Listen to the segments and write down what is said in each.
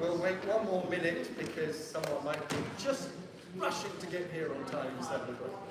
We'll wait one more minute because someone might be just rushing to get here on time, 7 o'clock.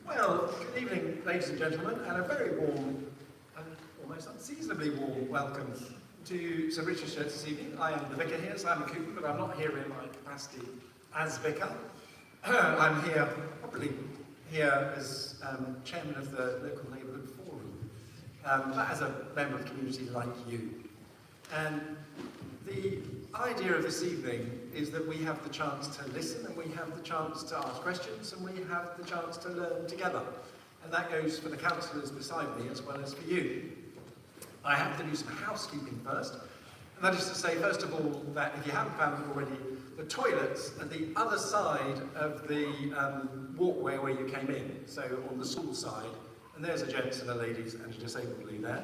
Well, good evening, ladies and gentlemen, and a very warm and almost unseasonably warm welcome to St Richard's Church this evening. I am the vicar here, Simon Cooper, but I'm not here in my capacity as vicar. I'm here, probably here as chairman of the local neighbourhood forum, but as a member of the community like you. And the idea of this evening is that we have the chance to listen, and we have the chance to ask questions, and we have the chance to learn together. And that goes for the councillors beside me as well as for you. I have to do some housekeeping first, and that is to say, first of all, that if you haven't found it already, the toilets are the other side of the walkway where you came in, so on the school side, and there's a gents and a ladies and a disabled lady there.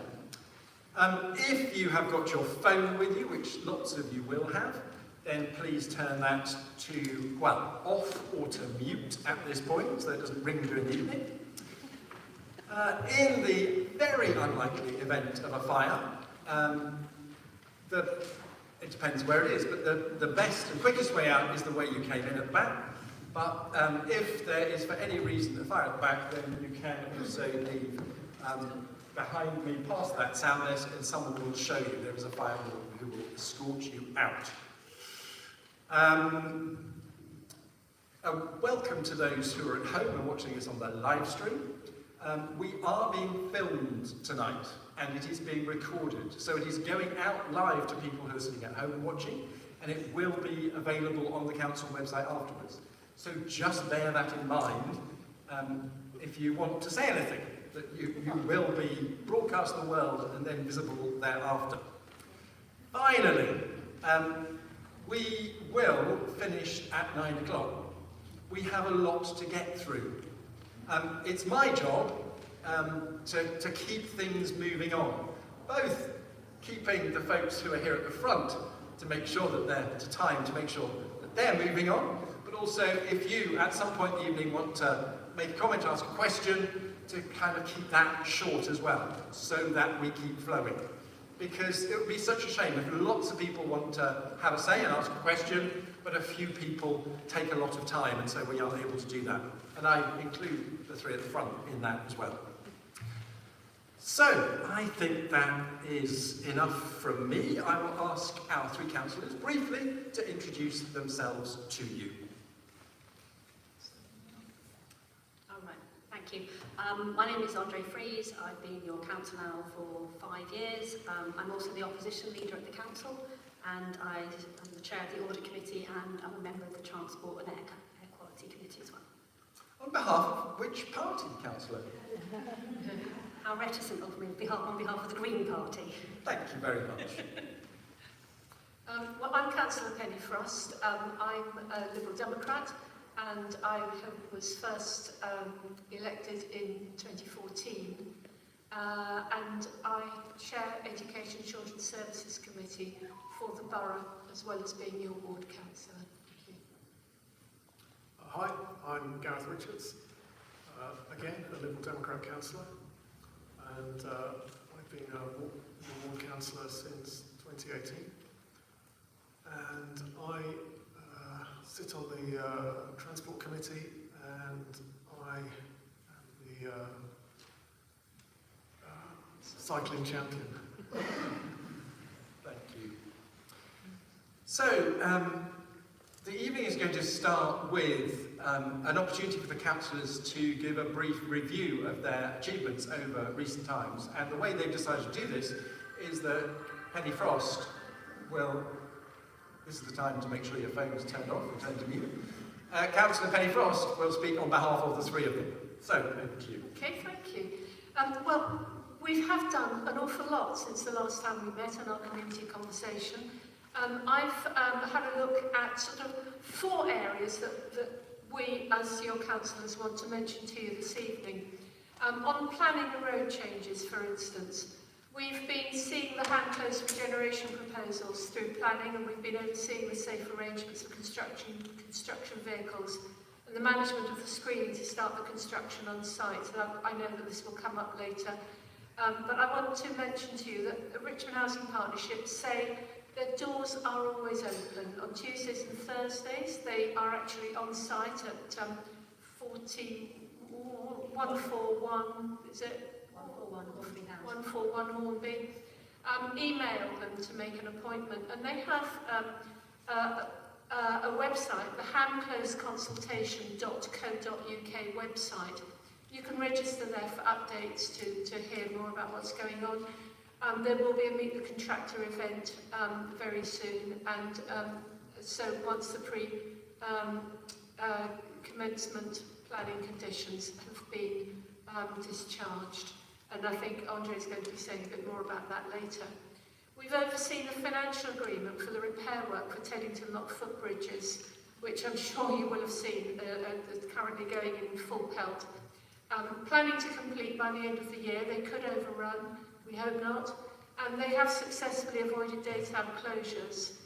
If you have got your phone with you, which lots of you will have, then please turn that to, well, off or to mute at this point, so that it doesn't ring during the evening. In the very unlikely event of a fire, it depends where it is, but the best and quickest way out is the way you came in at the back. But if there is for any reason a fire at the back, then you can also leave behind me past that sound desk, and someone will show you. There is a fire warden who will escort you out. Welcome to those who are at home and watching us on the live stream. We are being filmed tonight, and it is being recorded, so it is going out live to people who are sitting at home and watching, and it will be available on the council website afterwards. So just bear that in mind if you want to say anything, that you will be broadcast to the world and then visible thereafter. Finally, we will finish at 9 o'clock. We have a lot to get through. It's my job to keep things moving on, both keeping the folks who are here at the front to make sure that they're to time, to make sure that they're moving on, but also if you at some point in the evening want to make a comment, ask a question, to kind of keep that short as well, so that we keep flowing. Because it would be such a shame if lots of people want to have a say and ask a question, but a few people take a lot of time, and so we aren't able to do that. And I include the three at the front in that as well. So, I think that is enough from me. I will ask our three councillors briefly to introduce themselves to you. Thank you. My name is Andre Fries. I've been your councillor now for 5 years. I'm also the opposition leader at the council, and I'm the chair of the audit committee, and I'm a member of the transport and air quality committee as well. On behalf of which party, councillor? How reticent of me on behalf of the Green Party. Thank you very much. Well, I'm Councillor Penny Frost. I'm a Liberal Democrat, and I was first elected in 2014, and I chair Education and Children's Services Committee for the borough, as well as being your ward councillor. Thank you. Hi, I'm Gareth Richards, again a Liberal Democrat councillor, and I've been a ward councillor since investigating. And I sit on the Transport Committee, and I am the cycling champion. Thank you. So, the evening is going to start with an opportunity for the councillors to give a brief review of their achievements over recent times. And the way they've decided to do this is that Penny Frost will, this is the time to make sure your phone is turned off and turned to mute. Councillor Penny Frost will speak on behalf of the three of them. So, over to you. Okay, thank you. Well, we have done an awful lot since the last time we met in our community conversation. I've had a look at sort of 4 areas that we, as your councillors, want to mention to you this evening. On planning and road changes, for instance, we've been seeing the hand close regeneration proposals through planning, and we've been overseeing the safe arrangements for construction vehicles and the management of the screening to start the construction on site. So I know that this will come up later. But I want to mention to you that the Richmond Housing Partnership say their doors are always open. On Tuesdays and Thursdays, they are actually on site at 141, is it? 141 Hornby. Email them to make an appointment, and they have a website, the hamcloseconsultation.co.uk website. You can register there for updates to hear more about what's going on. There will be a Meet the Contractor event very soon, and so once the commencement planning conditions have been discharged. And I think Andre is going to be saying a bit more about that later. We've overseen a financial agreement for the repair work for Teddington Lock footbridges, which I'm sure you will have seen currently going in full pelt. Planning to complete by the end of the year. They could overrun, we hope not, and they have successfully avoided daytime closures.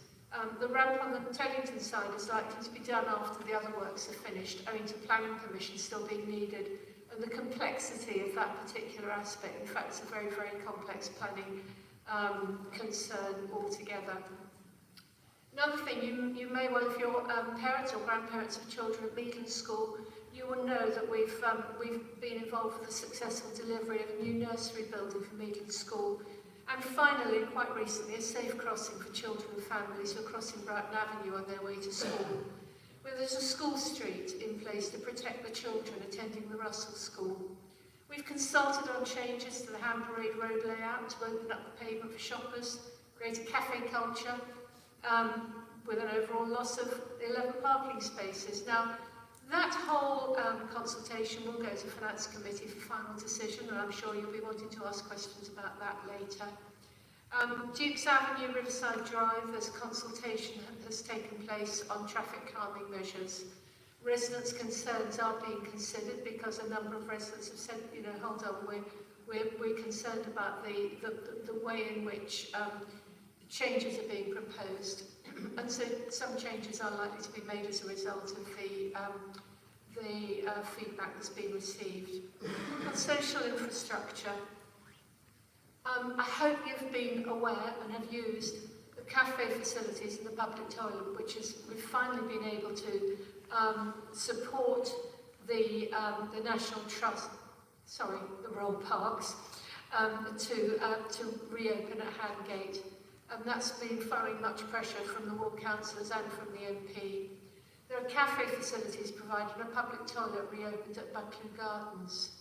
The ramp on the Teddington side is likely to be done after the other works are finished, owing to planning permission still being needed, and the complexity of that particular aspect. In fact, it's a very, very complex planning concern altogether. Another thing, you may well, if you're parents or grandparents of children at Meadland School, you will know that we've been involved with the successful delivery of a new nursery building for Meadland School. And finally, quite recently, a safe crossing for children and families who are crossing Broughton Avenue on their way to school. Where there's a school street in place to protect the children attending the Russell School. We've consulted on changes to the Hand Parade Road layout to open up the pavement for shoppers, create a cafe culture, with an overall loss of 11 parking spaces. Now, that whole consultation will go to Finance Committee for final decision, and I'm sure you'll be wanting to ask questions about that later. Dukes Avenue, Riverside Drive, there's a consultation that has taken place on traffic calming measures. Residents' concerns are being considered because a number of residents have said, you know, hold on, we're concerned about the way in which changes are being proposed. And so some changes are likely to be made as a result of the feedback that's been received. On social infrastructure, I hope you've been aware and have used the cafe facilities and the public toilet, which is, we've finally been able to support the National Trust, the Royal Parks, to reopen at Handgate. And that's been throwing much pressure from the ward councillors and from the MP. There are cafe facilities provided and a public toilet reopened at Buckland Gardens.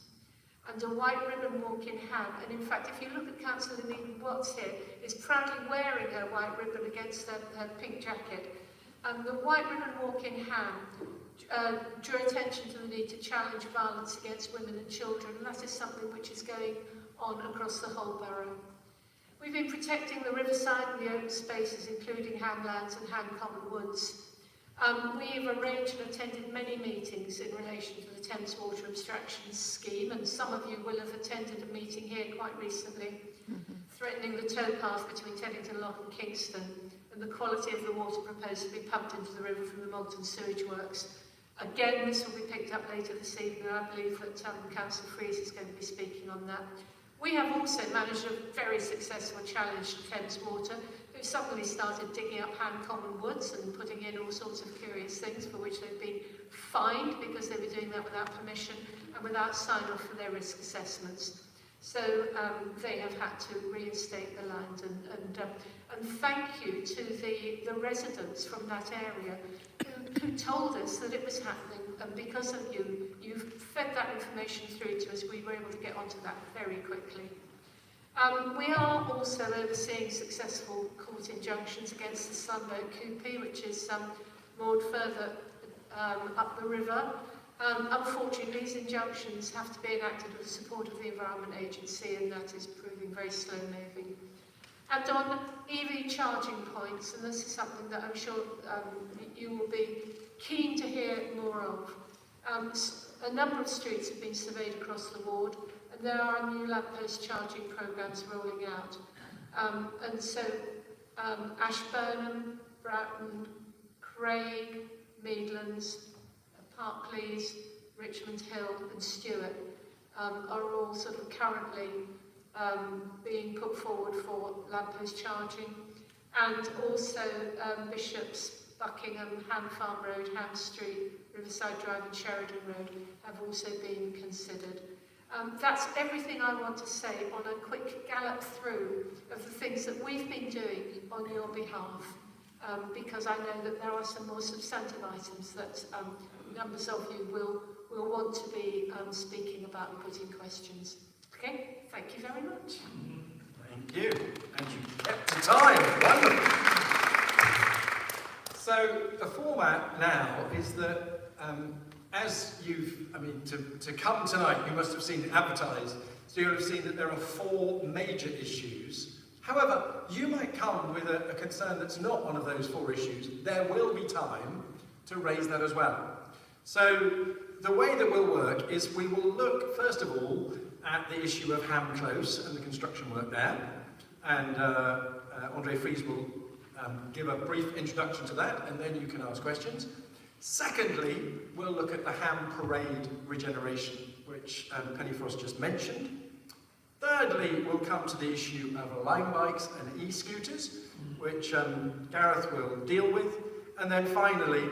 And a white ribbon walk in Ham. And in fact, if you look at Councillor Needham Watts here, is proudly wearing her white ribbon against her pink jacket. And the white ribbon walk in Ham drew attention to the need to challenge violence against women and children. And that is something which is going on across the whole borough. We've been protecting the riverside and the open spaces, including Hamlands and Ham Common Woods. We've arranged and attended many meetings in relation to the Thames Water Abstractions Scheme, and some of you will have attended a meeting here quite recently, threatening the towpath between Teddington Lock and Kingston, and the quality of the water proposed to be pumped into the river from the Malton Sewage Works. Again, this will be picked up later this evening, and I believe that Councillor Freeze is going to be speaking on that. We have also managed a very successful challenge to Thames Water, who suddenly started digging up hand common woods and putting in all sorts of curious things for which they've been fined because they were doing that without permission and without sign-off for their risk assessments. So they have had to reinstate the land, and thank you to the residents from that area who told us that it was happening, and because of you, you've fed that information through to us. We were able to get onto that very quickly. We are also overseeing successful court injunctions against the Sunboat Coopy, which is moored further up the river. Unfortunately, these injunctions have to be enacted with the support of the Environment Agency, and that is proving very slow-moving. And on EV charging points, and this is something that I'm sure you will be keen to hear more of. A number of streets have been surveyed across the ward, and there are new lamppost charging programmes rolling out. And so Ashburnham, Broughton, Craig, Midlands, Parkleys, Richmond Hill and Stewart are all sort of currently being put forward for lamppost charging, and also Bishops, Buckingham, Ham Farm Road, Ham Street, Riverside Drive and Sheridan Road have also been considered. That's everything I want to say on a quick gallop through of the things that we've been doing on your behalf, because I know that there are some more substantive items that numbers of you will want to be speaking about and putting questions. Okay, thank you very much. Thank you. And you kept to time. Wonderful. So the format now is that as to come tonight, you must have seen it advertised, so you'll have seen that there are 4 major issues. However, you might come with a concern that's not one of those 4 issues. There will be time to raise that as well. So the way that we'll work is we will look, first of all, at the issue of Ham Close and the construction work there. And Andre Fries will give a brief introduction to that, and then you can ask questions. Secondly, we'll look at the Ham Parade regeneration, which Penny Frost just mentioned. Thirdly, we'll come to the issue of Lime bikes and e-scooters, which Gareth will deal with. And then finally,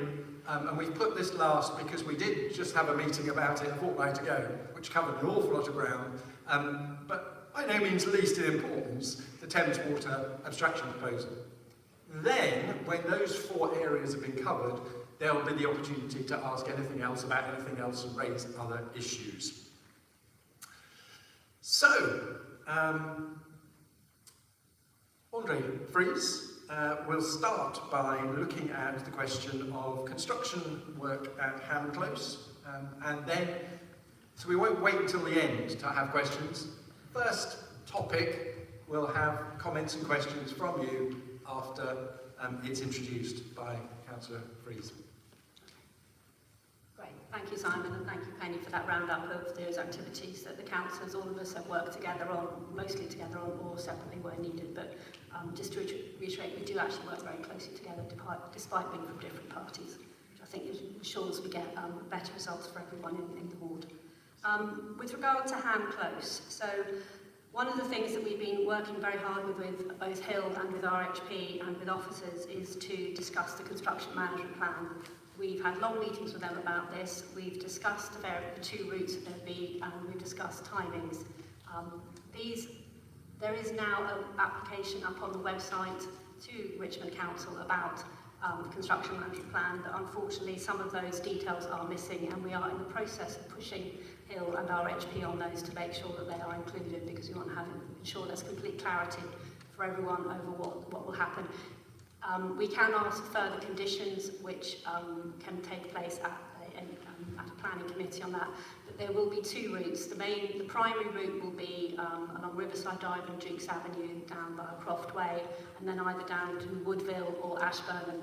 and we've put this last because we did just have a meeting about it a fortnight ago, which covered an awful lot of ground, but by no means least in importance, the Thames Water abstraction proposal. Then, when those 4 areas have been covered, there will be the opportunity to ask anything else about anything else and raise other issues. So, Andre Fries will start by looking at the question of construction work at Ham Close, and then, so we won't wait until the end to have questions. First topic, we'll have comments and questions from you after it's introduced by Councillor Fries. Great, thank you Simon, and thank you Penny for that roundup of those activities that the councillors, all of us have worked together on, mostly together on or separately where needed, but just to reiterate, we do actually work very closely together despite being from different parties, which I think ensures we get better results for everyone in the ward. With regard to Ham Close, so one of the things that we've been working very hard with both Hill and with RHP and with officers is to discuss the construction management plan. We've had long meetings with them about this. We've discussed the 2 routes that there'd be, and we've discussed timings. There is now an application up on the website to Richmond Council about the construction management plan, but unfortunately some of those details are missing, and we are in the process of pushing Hill and RHP on those to make sure that they are included, because we want to ensure there's complete clarity for everyone over what will happen. We can ask further conditions which can take place at a planning committee on that, but there will be 2 routes. The primary route will be along Riverside Drive and Dukes Avenue down by Croft Way, and then either down to Woodville or Ashburnham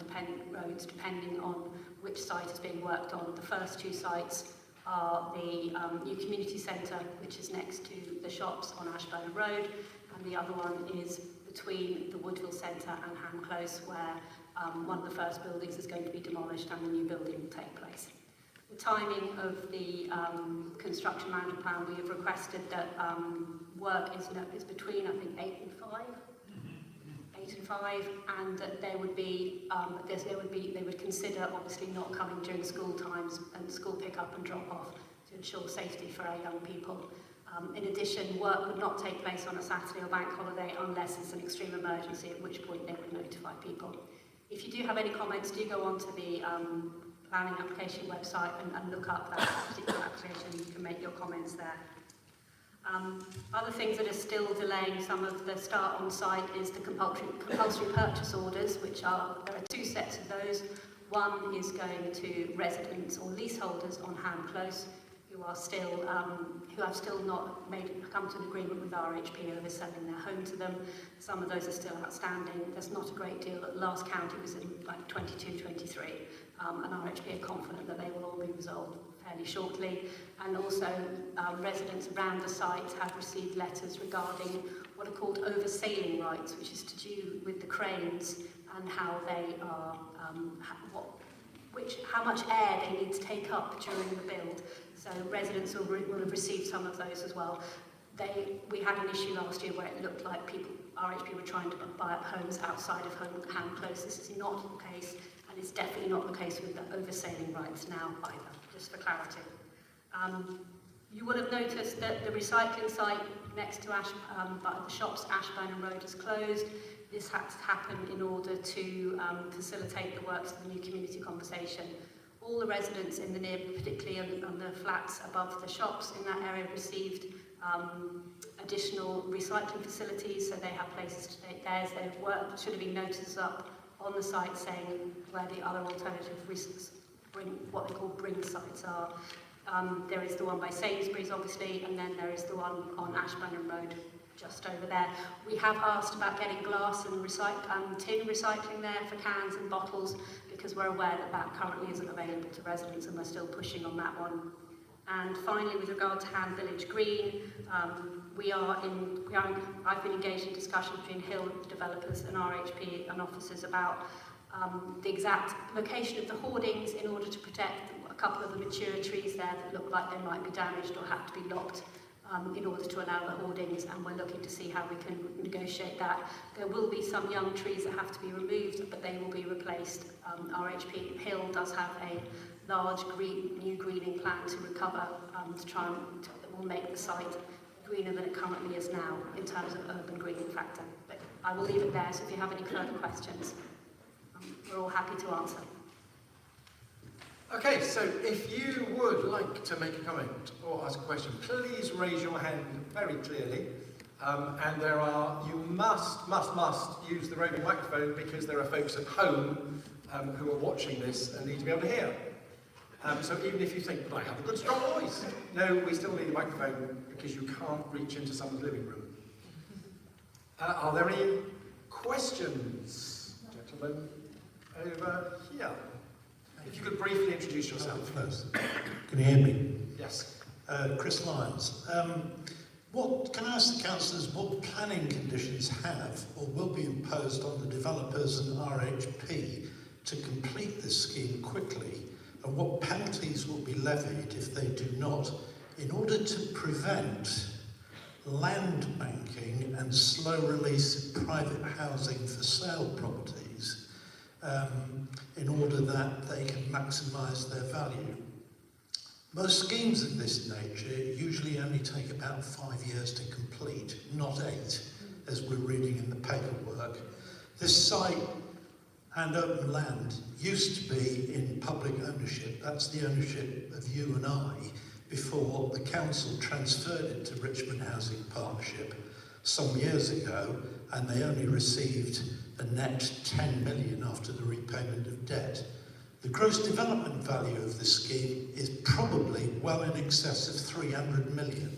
roads, depending on which site is being worked on. The first 2 sites are the new community centre, which is next to the shops on Ashburnham Road, and the other one is between the Woodville Centre and Ham Close, where one of the first buildings is going to be demolished and the new building will take place. The timing of the construction management plan, we have requested that work is between, I think, 8 and 5. 8 5, and that they would consider obviously not coming during school times and school pick up and drop off to ensure safety for our young people. In addition, work would not take place on a Saturday or bank holiday unless it's an extreme emergency, at which point they would notify people. If you do have any comments, do go onto the planning application website and look up that particular application. You can make your comments there. Other things that are still delaying some of the start on site is the compulsory purchase orders, there are 2 sets of those. One is going to residents or leaseholders on Ham Close who have still not come to an agreement with RHP over selling their home to them. Some of those are still outstanding. There's not a great deal. At last count, it was in like 22, 23, and RHP are confident that they will all be resolved fairly shortly. And also, residents around the site have received letters regarding what are called oversailing rights, which is to do with the cranes and how they are, how much air they need to take up during the build. So residents will have received some of those as well. We had an issue last year where it looked like RHP were trying to buy up homes outside of Ham Close. This is not the case, and it's definitely not the case with the oversailing rights now either, just for clarity. You will have noticed that the recycling site next to the shops Ashburnham Road is closed. This had to happen in order to facilitate the works of the new community conversation. All the residents in the neighbourhood, particularly on the flats above the shops in that area, received additional recycling facilities, so they have places to take theirs. There should have been notices up on the site saying where the other alternative what they call bring sites are. There is the one by Sainsbury's, obviously, and then there is the one on Ashburnham Road, just over there. We have asked about getting glass and tin recycling there for cans and bottles, because we're aware that that currently isn't available to residents, and we're still pushing on that one. And finally, with regard to Ham Village Green, I've been engaged in discussion between Hill developers and RHP and officers about the exact location of the hoardings in order to protect a couple of the mature trees there that look like they might be damaged or have to be lopped in order to allow the hoardings, and we're looking to see how we can negotiate that. There will be some young trees that have to be removed, but they will be replaced. RHP Hill does have a large new greening plan to recover that will make the site greener than it currently is now in terms of urban greening factor. But I will leave it there, so if you have any further questions, we're all happy to answer. Okay, so if you would like to make a comment or ask a question, please raise your hand very clearly. And you must use the roving microphone, because there are folks at home who are watching this and need to be able to hear. So even if you think, but I have a good strong voice, no, we still need a microphone because you can't reach into someone's living room. Are there any questions? Gentlemen over here. If you could briefly introduce yourself first. Can you hear me? Yes. Chris Lyons. Can I ask the councillors what planning conditions have or will be imposed on the developers and RHP to complete this scheme quickly, and what penalties will be levied if they do not, in order to prevent land banking and slow release of private housing for sale properties, in order that they can maximise their value? Most schemes of this nature usually only take about 5 years to complete, not 8, as we're reading in the paperwork. This site and open land used to be in public ownership. That's the ownership of you and I, before the council transferred it to Richmond Housing Partnership some years ago, and they only received a net 10 million after the repayment of debt. The gross development value of this scheme is probably well in excess of 300 million.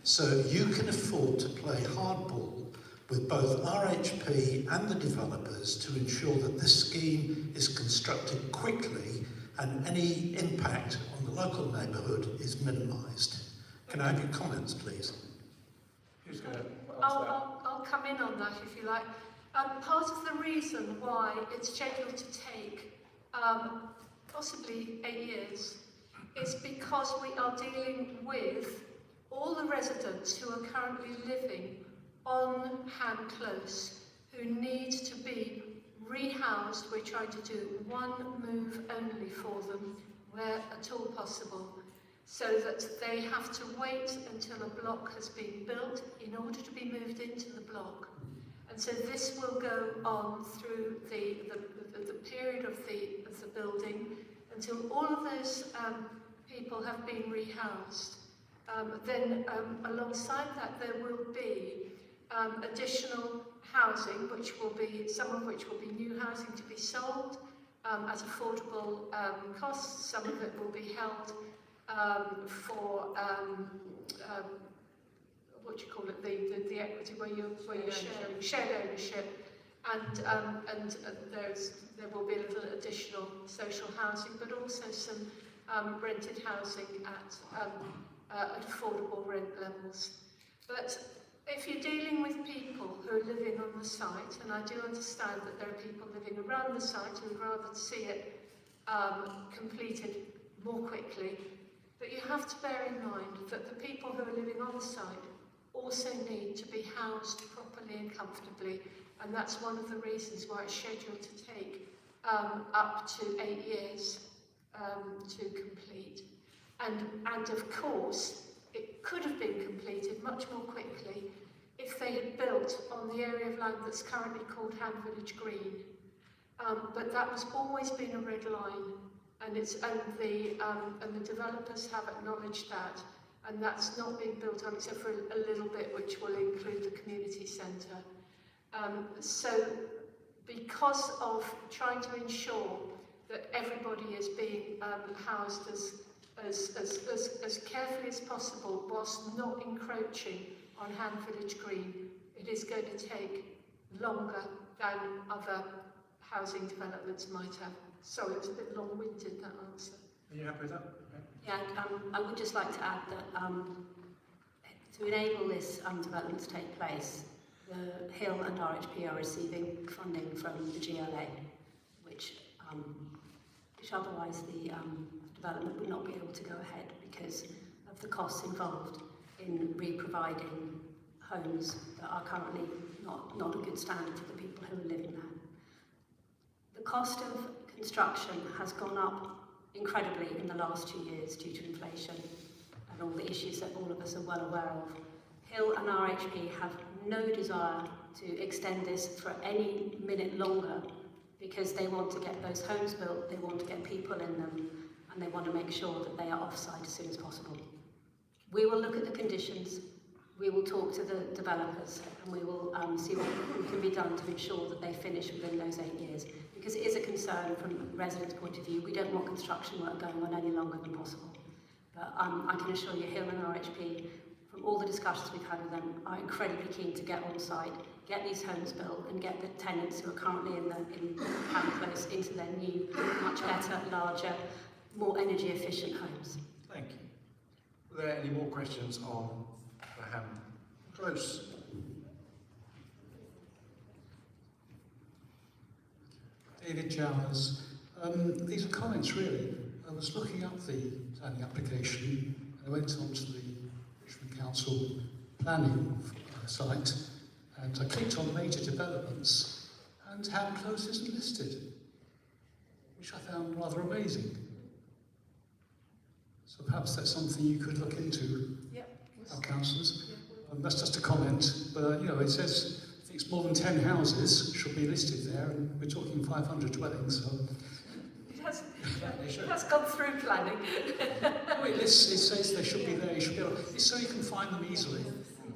So you can afford to play hardball with both RHP and the developers to ensure that this scheme is constructed quickly and any impact on the local neighbourhood is minimised. Can I have your comments, please? Who's going to answer that? I'll come in on that if you like. Part of the reason why it's scheduled to take possibly 8 years is because we are dealing with all the residents who are currently living on Ham Close, who need to be rehoused. We're trying to do one move only for them, where at all possible, so that they have to wait until a block has been built in order to be moved into the block. And so this will go on through the period of the building until all of those people have been rehoused. Then alongside that there will be additional housing, some of which will be new housing to be sold at affordable costs. Some of it will be held for what do you call it, the equity where you're shared ownership, and there will be a little additional social housing, but also some rented housing at affordable rent levels. But if you're dealing with people who are living on the site, and I do understand that there are people living around the site who would rather see it completed more quickly, but you have to bear in mind that the people who are living on the site also need to be housed properly and comfortably, and that's one of the reasons why it's scheduled to take up to 8 years to complete. And of course, it could have been completed much more quickly if they had built on the area of land that's currently called Ham Village Green. But that has always been a red line, and the developers have acknowledged that, and that's not being built on except for a little bit, which will include the community centre. So, because of trying to ensure that everybody is being housed as carefully as possible, whilst not encroaching on Ham Village Green, it is going to take longer than other housing developments might have. Sorry, it was a bit long-winded, that answer. Are you happy with that? Okay. Yeah, I would just like to add that to enable this development to take place, the Hill and RHP are receiving funding from the GLA, which otherwise the development would not be able to go ahead because of the costs involved in re-providing homes that are currently not a good standard for the people who are living there. The cost of construction has gone up incredibly in the last 2 years due to inflation and all the issues that all of us are well aware of. Hill and RHP have no desire to extend this for any minute longer because they want to get those homes built, they want to get people in them, and they want to make sure that they are offside as soon as possible. We will look at the conditions, we will talk to the developers, and we will see what can be done to ensure that they finish within those 8 years. Because it is a concern from a resident's point of view. We don't want construction work going on any longer than possible. But I can assure you, Hill and RHP, from all the discussions we've had with them, are incredibly keen to get on site, get these homes built, and get the tenants who are currently in Ham Close into their new, much better, larger, more energy efficient homes. Thank you. Were there any more questions on the Ham Close? David Jowers. These are comments really. I was looking up the planning application. I went onto the Richmond Council planning site and I clicked on major developments and Ham Close isn't listed, which I found rather amazing. So perhaps that's something you could look into, our councillors. That's just a comment, but you know, it says I think it's more than 10 houses should be listed there, and we're talking 500 dwellings. So. It has gone through planning. No, it says they should be there. You should be able, it's so you can find them easily,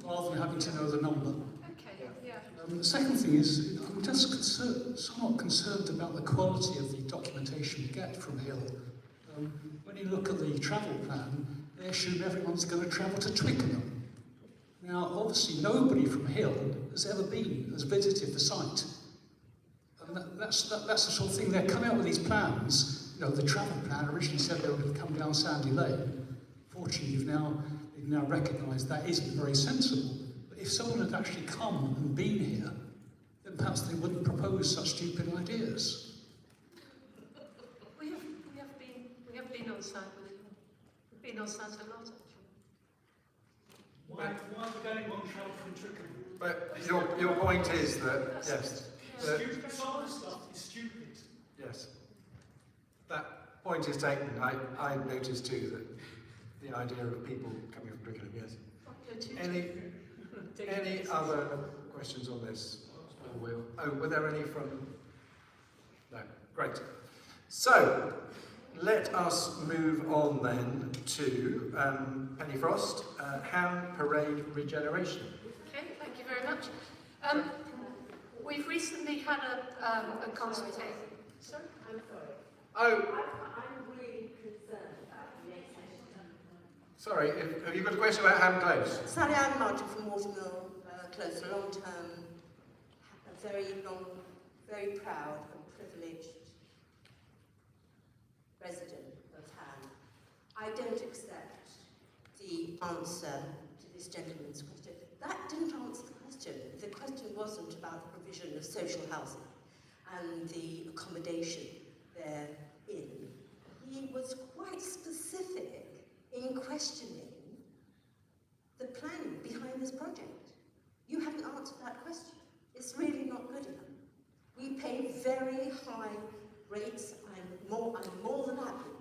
rather than having to know the number. Okay, yeah. The second thing is, I'm just somewhat concerned about the quality of the documentation you get from Hill. When you look at the travel plan, they assume everyone's going to travel to Twickenham. Now, obviously, nobody from Hill has visited the site. And that's the sort of thing. They're coming out with these plans. You know, the travel plan originally said they were going to come down Sandy Lane. Fortunately, they've now recognised that isn't very sensible. But if someone had actually come and been here, then perhaps they wouldn't propose such stupid ideas. We have been on site with him. We've been on site a lot, actually. Why are we going on travel from Twickenham? But your point is that, yes, that, Some of the stuff is stupid. yes, that point is taken. I noticed too that the idea of people coming from Twickenham, yes. Any other questions on this? Oh, were there any from? No, great. So, let us move on then to Penny Frost, Ham Parade Regeneration. Okay, thank you very much. We've recently had a consultation. Sorry? I'm sorry. Oh, I'm really concerned about the next session. sorry, have you got a question about Ham Close? Sally, I'm Martin from Watermill Close, a long-term, very proud and privileged resident of Ham. I don't accept the answer to this gentleman's question. That didn't answer the question. The question wasn't about the provision of social housing and the accommodation therein. He was quite specific in questioning the planning behind this project. You haven't answered that question. It's really not good enough. We pay very high rates. I'm more than happy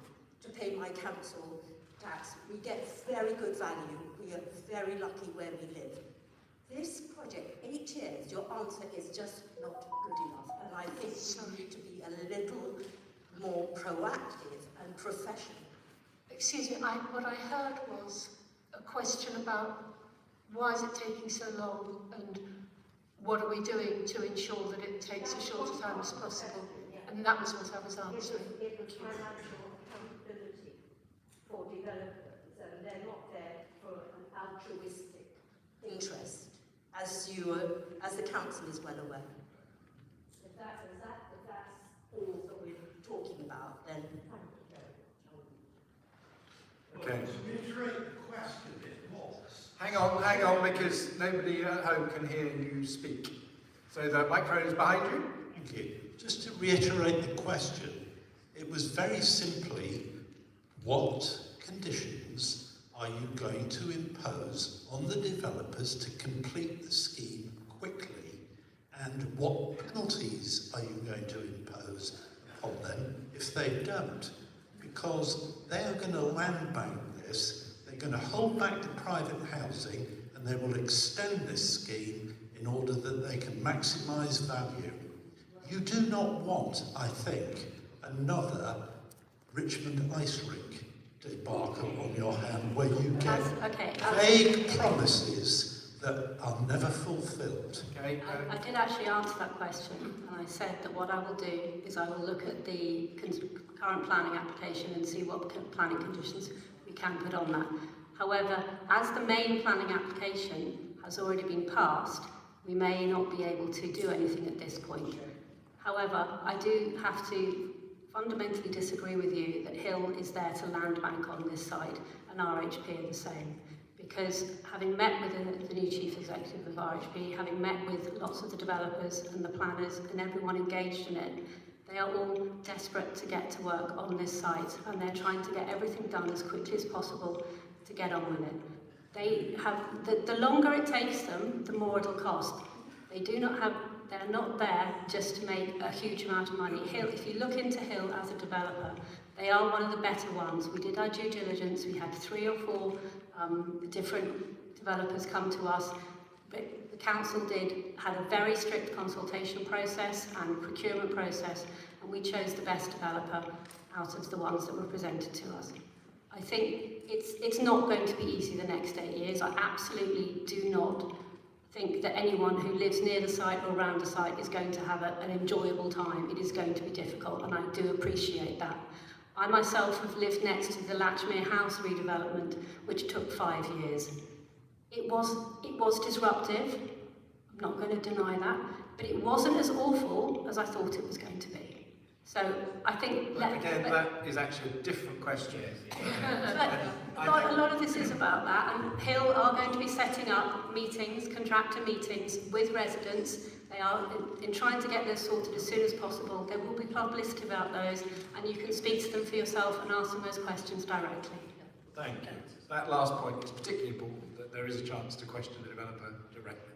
to pay my council tax. We get very good value. We are very lucky where we live. This project, 8 years, your answer is just not good enough. And I think you need to be a little more proactive and professional. Excuse me, what I heard was a question about why is it taking so long and what are we doing to ensure that it takes as short a time as possible? And that was what I was answering. It was financial accountability for developers, and they're not there for an altruistic interest, as the council is well aware. If that's all that we're talking about, then thank you very much. Okay. To reiterate the question, it was. Hang on, because nobody at home can hear you speak. So the microphone is behind you. Thank you. Just to reiterate the question, it was very simply, what conditions are you going to impose on the developers to complete the scheme quickly, and what penalties are you going to impose on them if they don't? Because they are going to land bank this, they're going to hold back the private housing, and they will extend this scheme in order that they can maximise value. You do not want, I think, another Richmond ice rink debacle on your hand where you get vague promises that are never fulfilled. Okay. I did actually answer that question, and I said that what I will do is I will look at the current planning application and see what planning conditions we can put on that. However, as the main planning application has already been passed, we may not be able to do anything at this point. However, I do have to fundamentally disagree with you that Hill is there to land bank on this side, and RHP are the same. Because having met with the new Chief Executive of RHP, having met with lots of the developers and the planners and everyone engaged in it, they are all desperate to get to work on this site, and they're trying to get everything done as quickly as possible to get on with it. They have, the longer it takes them, the more it'll cost. They're not there just to make a huge amount of money. Hill, if you look into Hill as a developer, they are one of the better ones. We did our due diligence. We had 3 or 4 different developers come to us. But the council had a very strict consultation process and procurement process, and we chose the best developer out of the ones that were presented to us. I think it's not going to be easy the next 8 years. I absolutely do not think that anyone who lives near the site or around the site is going to have an enjoyable time. It is going to be difficult, and I do appreciate that. I myself have lived next to the Latchmere House redevelopment, which took 5 years. It was disruptive, I'm not going to deny that, but it wasn't as awful as I thought it was going to be. So I think... that is actually a different question. A lot of this is about that, and Hill are going to be setting up meetings, contractor meetings with residents. They are in trying to get this sorted as soon as possible. There will be publicity about those, and you can speak to them for yourself and ask them those questions directly. Thank you. That last point is particularly important, that there is a chance to question the developer directly.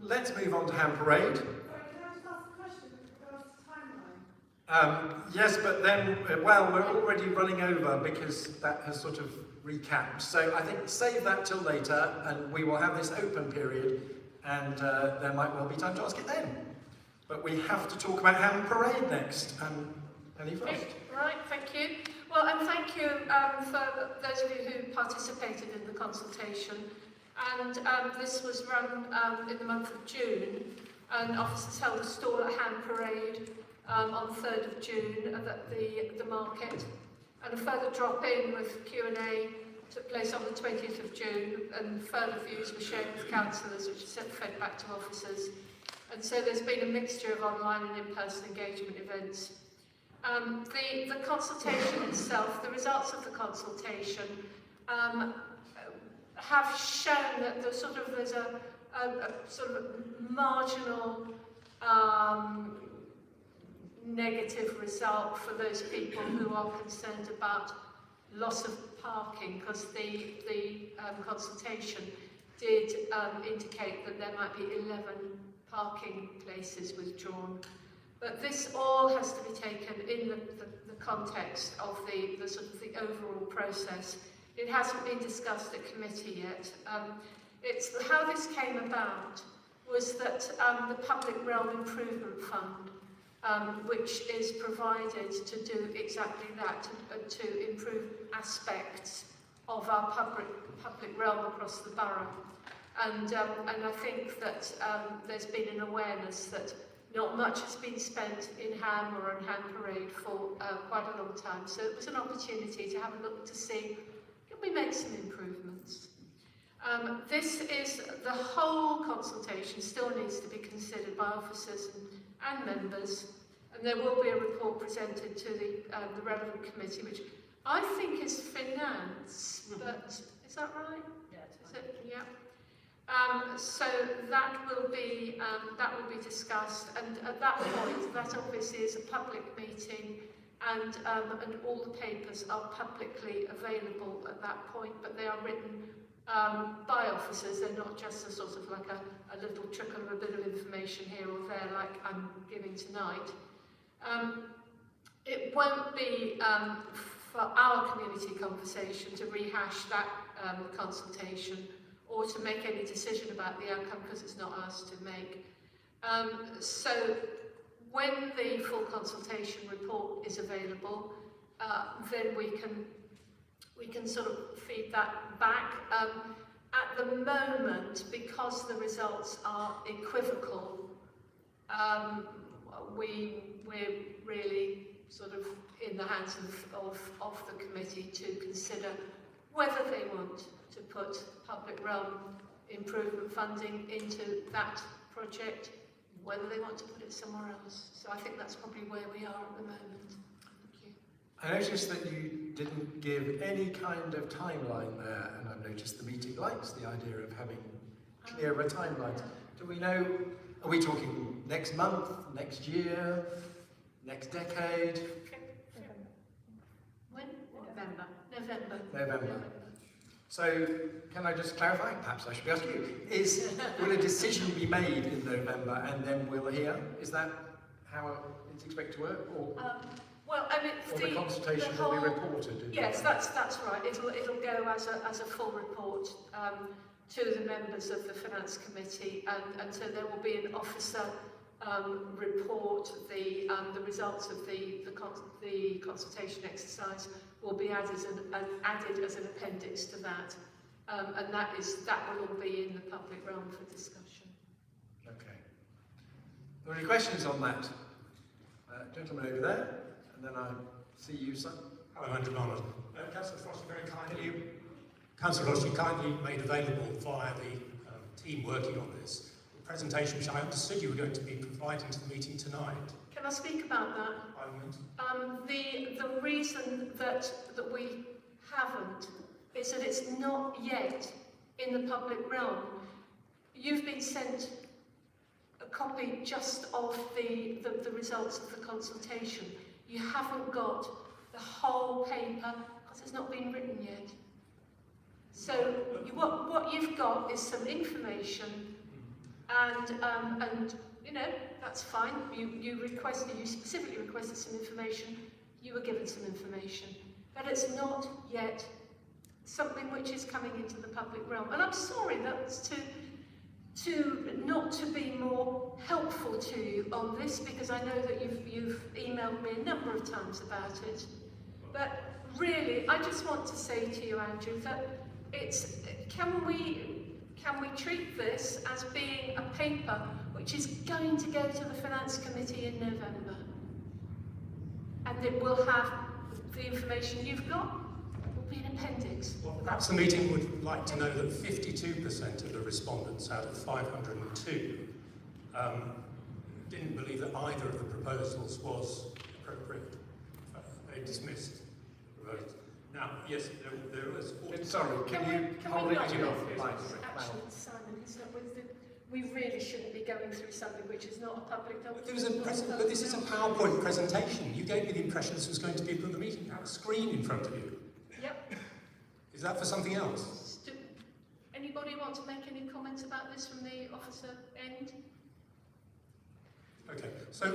let's move on to Ham Parade. Sorry, can I just ask a question with regards to timeline? Yes, but then, well, we're already running over because that has sort of recapped. So I think save that till later, and we will have this open period, and there might well be time to ask it then. But we have to talk about Ham Parade next. Penny first. Right, thank you. Well, and thank you for those of you who participated in the consultation. And this was run in the month of June, and officers held a stall at Ham Parade on the 3rd of June at the market. And a further drop-in with Q&A took place on the 20th of June, and further views were shared with councillors, which are fed back to officers. And so there's been a mixture of online and in-person engagement events. The consultation itself, the results of the consultation, have shown that there's a sort of marginal negative result for those people who are concerned about loss of parking, because the consultation did indicate that there might be 11 parking places withdrawn. But this all has to be taken in the context of the sort of the overall process. It hasn't been discussed at committee yet. How this came about was that the Public Realm Improvement Fund, which is provided to do exactly that, to improve aspects of our public realm across the borough. And I think that there's been an awareness that not much has been spent in Ham or on Ham Parade for quite a long time. So it was an opportunity to have a look to see, can we make some improvements? The whole consultation still needs to be considered by officers and members, and there will be a report presented to the relevant committee, which I think is finance, but is that right? Yeah, Is it? Yeah. So that will be discussed, and at that point, that obviously is a public meeting, and all the papers are publicly available at that point, but they are written by officers. They're not just a sort of like a little trickle of a bit of information here or there, like I'm giving tonight. It won't be for our community conversation to rehash that consultation or to make any decision about the outcome, because it's not ours to make. So when the full consultation report is available, then we can sort of feed that back. At the moment, because the results are equivocal, we're really sort of in the hands of the committee to consider whether they want to put public realm improvement funding into that project, whether they want to put it somewhere else. So I think that's probably where we are at the moment. Thank you. I noticed that you didn't give any kind of timeline there, and I've noticed the meeting likes the idea of having clearer timelines. Do we know, are we talking next month, next year, next decade? When? November. November. So, can I just clarify? Perhaps I should be asking you. Will a decision be made in November and then we'll hear? Is that how it's expected to work? Or, Well, I mean, or the consultation will be reported? Yes, that's right. It'll go as a full report to the members of the Finance Committee, and so there will be an officer report. The results of the consultation exercise will be added as an appendix to that, and that will all be in the public realm for discussion. Okay. Are there any questions on that? Gentleman over there, and then I see you, sir. Hello, Andrew Nolan. Councillor Frost, Councillor Frost, you kindly made available via the team working on this the presentation, which I understood you were going to be providing to the meeting tonight. Can I speak about that? The reason that we haven't is that it's not yet in the public realm. You've been sent a copy just of the results of the consultation. You haven't got the whole paper because it's not been written yet. So what you've got is some information, And you know, that's fine. You specifically requested some information. You were given some information, but it's not yet something which is coming into the public realm. And I'm sorry that's not to be more helpful to you on this, because I know that you've emailed me a number of times about it. But really, I just want to say to you, Andrew, that can we treat this as being a paper which is going to go to the Finance Committee in November? And it will have the information you've got, will be an appendix. Well, perhaps the meeting would like to know that 52% of the respondents out of 502 didn't believe that either of the proposals was appropriate. They dismissed the proposals. Now, yes, there was... Sorry, can you hold it to your mic? Actually, Simon, we really shouldn't be going through something which is not a public document. But this is a PowerPoint presentation. You gave me the impression this was going to be from the meeting. You have a screen in front of you. Yep. Is that for something else? Anybody want to make any comments about this from the officer end? Okay, so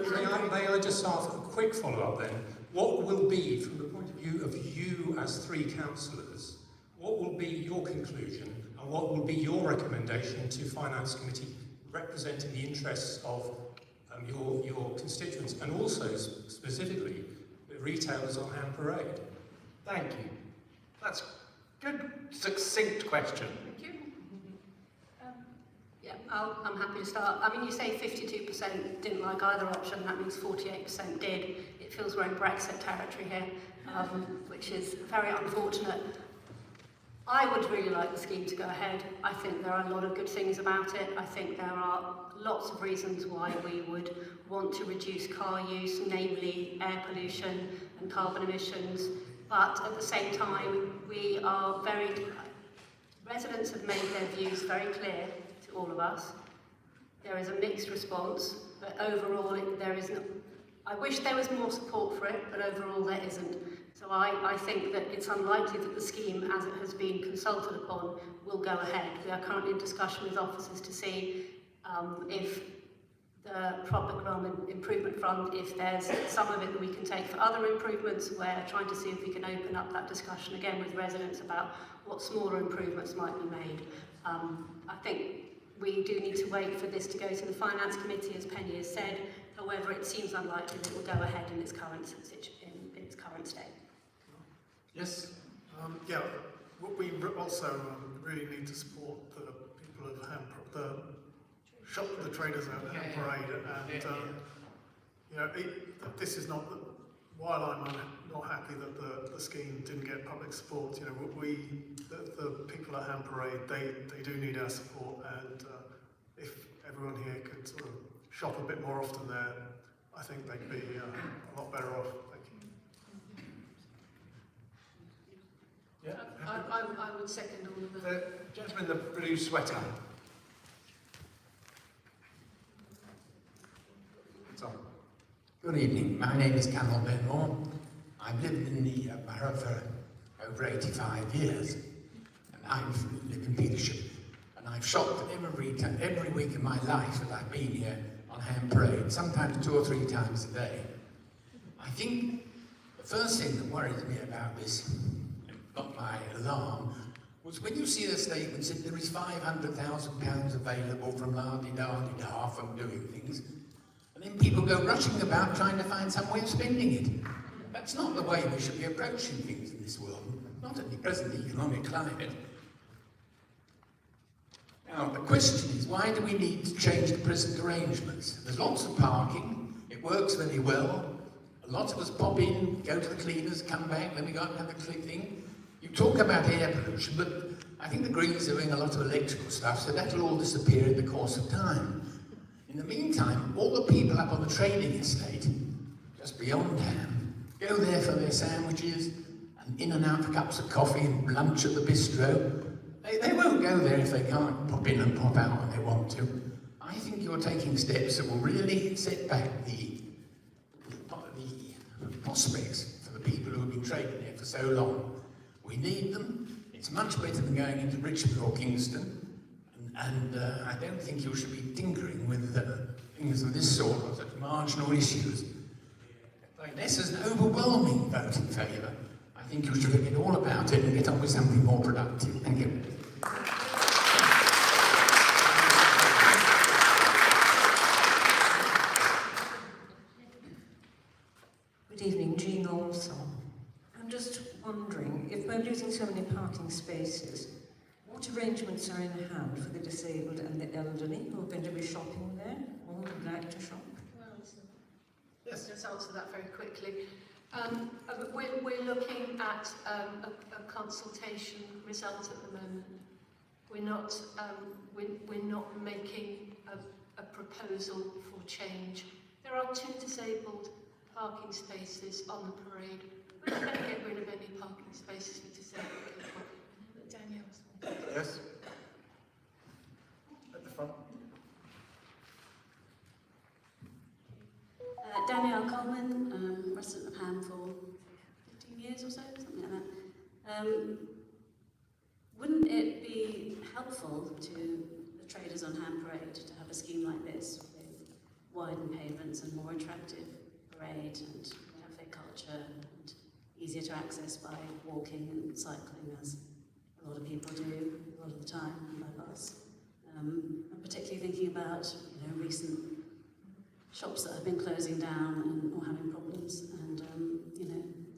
may I just ask a quick follow-up then? What will be, from the point of view of you as three councillors, what will be your conclusion and what will be your recommendation to Finance Committee representing the interests of your constituents and also specifically the retailers on Ham Parade? Thank you. That's a good, succinct question. Thank you. Yeah, I'm happy to start. I mean, you say 52% didn't like either option, that means 48% did. It feels we're in Brexit territory here, which is very unfortunate. I would really like the scheme to go ahead. I think there are a lot of good things about it. I think there are lots of reasons why we would want to reduce car use, namely air pollution and carbon emissions. But at the same time, residents have made their views very clear to all of us. There is a mixed response, but overall there isn't. I wish there was more support for it, but overall there isn't. So I think that it's unlikely that the scheme, as it has been consulted upon, will go ahead. We are currently in discussion with officers to see if the public realm improvement fund, if there's some of it that we can take for other improvements. We're trying to see if we can open up that discussion again with residents about what smaller improvements might be made. I think we do need to wait for this to go to the Finance Committee, as Penny has said. However, it seems unlikely that it will go ahead in its current state. Yes? Yeah, we also really need to support the people of Ham, the traders at Ham Parade, and you know, this is not. While I'm not happy that the scheme didn't get public support, you know, the people at Ham Parade, they do need our support, and if everyone here could sort of shop a bit more often there, I think they'd be a lot better off. Thank you. Yeah. I would second all of that. The gentleman in the blue sweater. Tom. Good evening. My name is Campbell Benmore. I've lived in the borough for over 85 years, and I live in Petersham. And I've shopped every week of my life that I've been here on Ham Parade, sometimes 2 or 3 times a day. I think the first thing that worries me about this, got my alarm, was when you see the statement that there is £500,000 available from la-di-da-di-da from doing things, and then people go rushing about trying to find some way of spending it. That's not the way we should be approaching things in this world, not in the present economic climate. Now, the question is, why do we need to change the present arrangements? There's lots of parking, it works very well. A lot of us pop in, go to the cleaners, come back, then we go and have a thing. You talk about air pollution, but I think the Greens are doing a lot of electrical stuff, so that'll all disappear in the course of time. In the meantime, all the people up on the trading estate, just beyond Ham, go there for their sandwiches and in and out for cups of coffee and lunch at the bistro. They won't go there if they can't pop in and pop out when they want to. I think you're taking steps that will really set back the prospects for the people who have been trading there for so long. We need them. It's much better than going into Richmond or Kingston and I don't think you should be tinkering with things of this sort or such marginal issues. Unless there's an overwhelming vote in favour, I think you should forget all about it and get on with something more productive. Thank you. Good evening, Jean Olson. I'm just wondering, if we're losing so many parking spaces, what arrangements are in hand for the disabled and the elderly who are going to be shopping there or would like to shop? Yes. Let's answer that very quickly. We're looking at a consultation result at the moment. We're not making a proposal for change. There are 2 disabled parking spaces on the parade. We're not going to get rid of any parking spaces for disabled people. Danielle. Yes? At the front. Danielle Coleman, resident of Ham for 15 years or so, something like that. Wouldn't it be helpful to the traders on Ham Parade to have a scheme like this with widened pavements and more attractive parade and cafe culture and easier to access by walking and cycling, as a lot of people do a lot of the time, and by bus? I'm particularly thinking about recent shops that have been closing down and, or having problems, and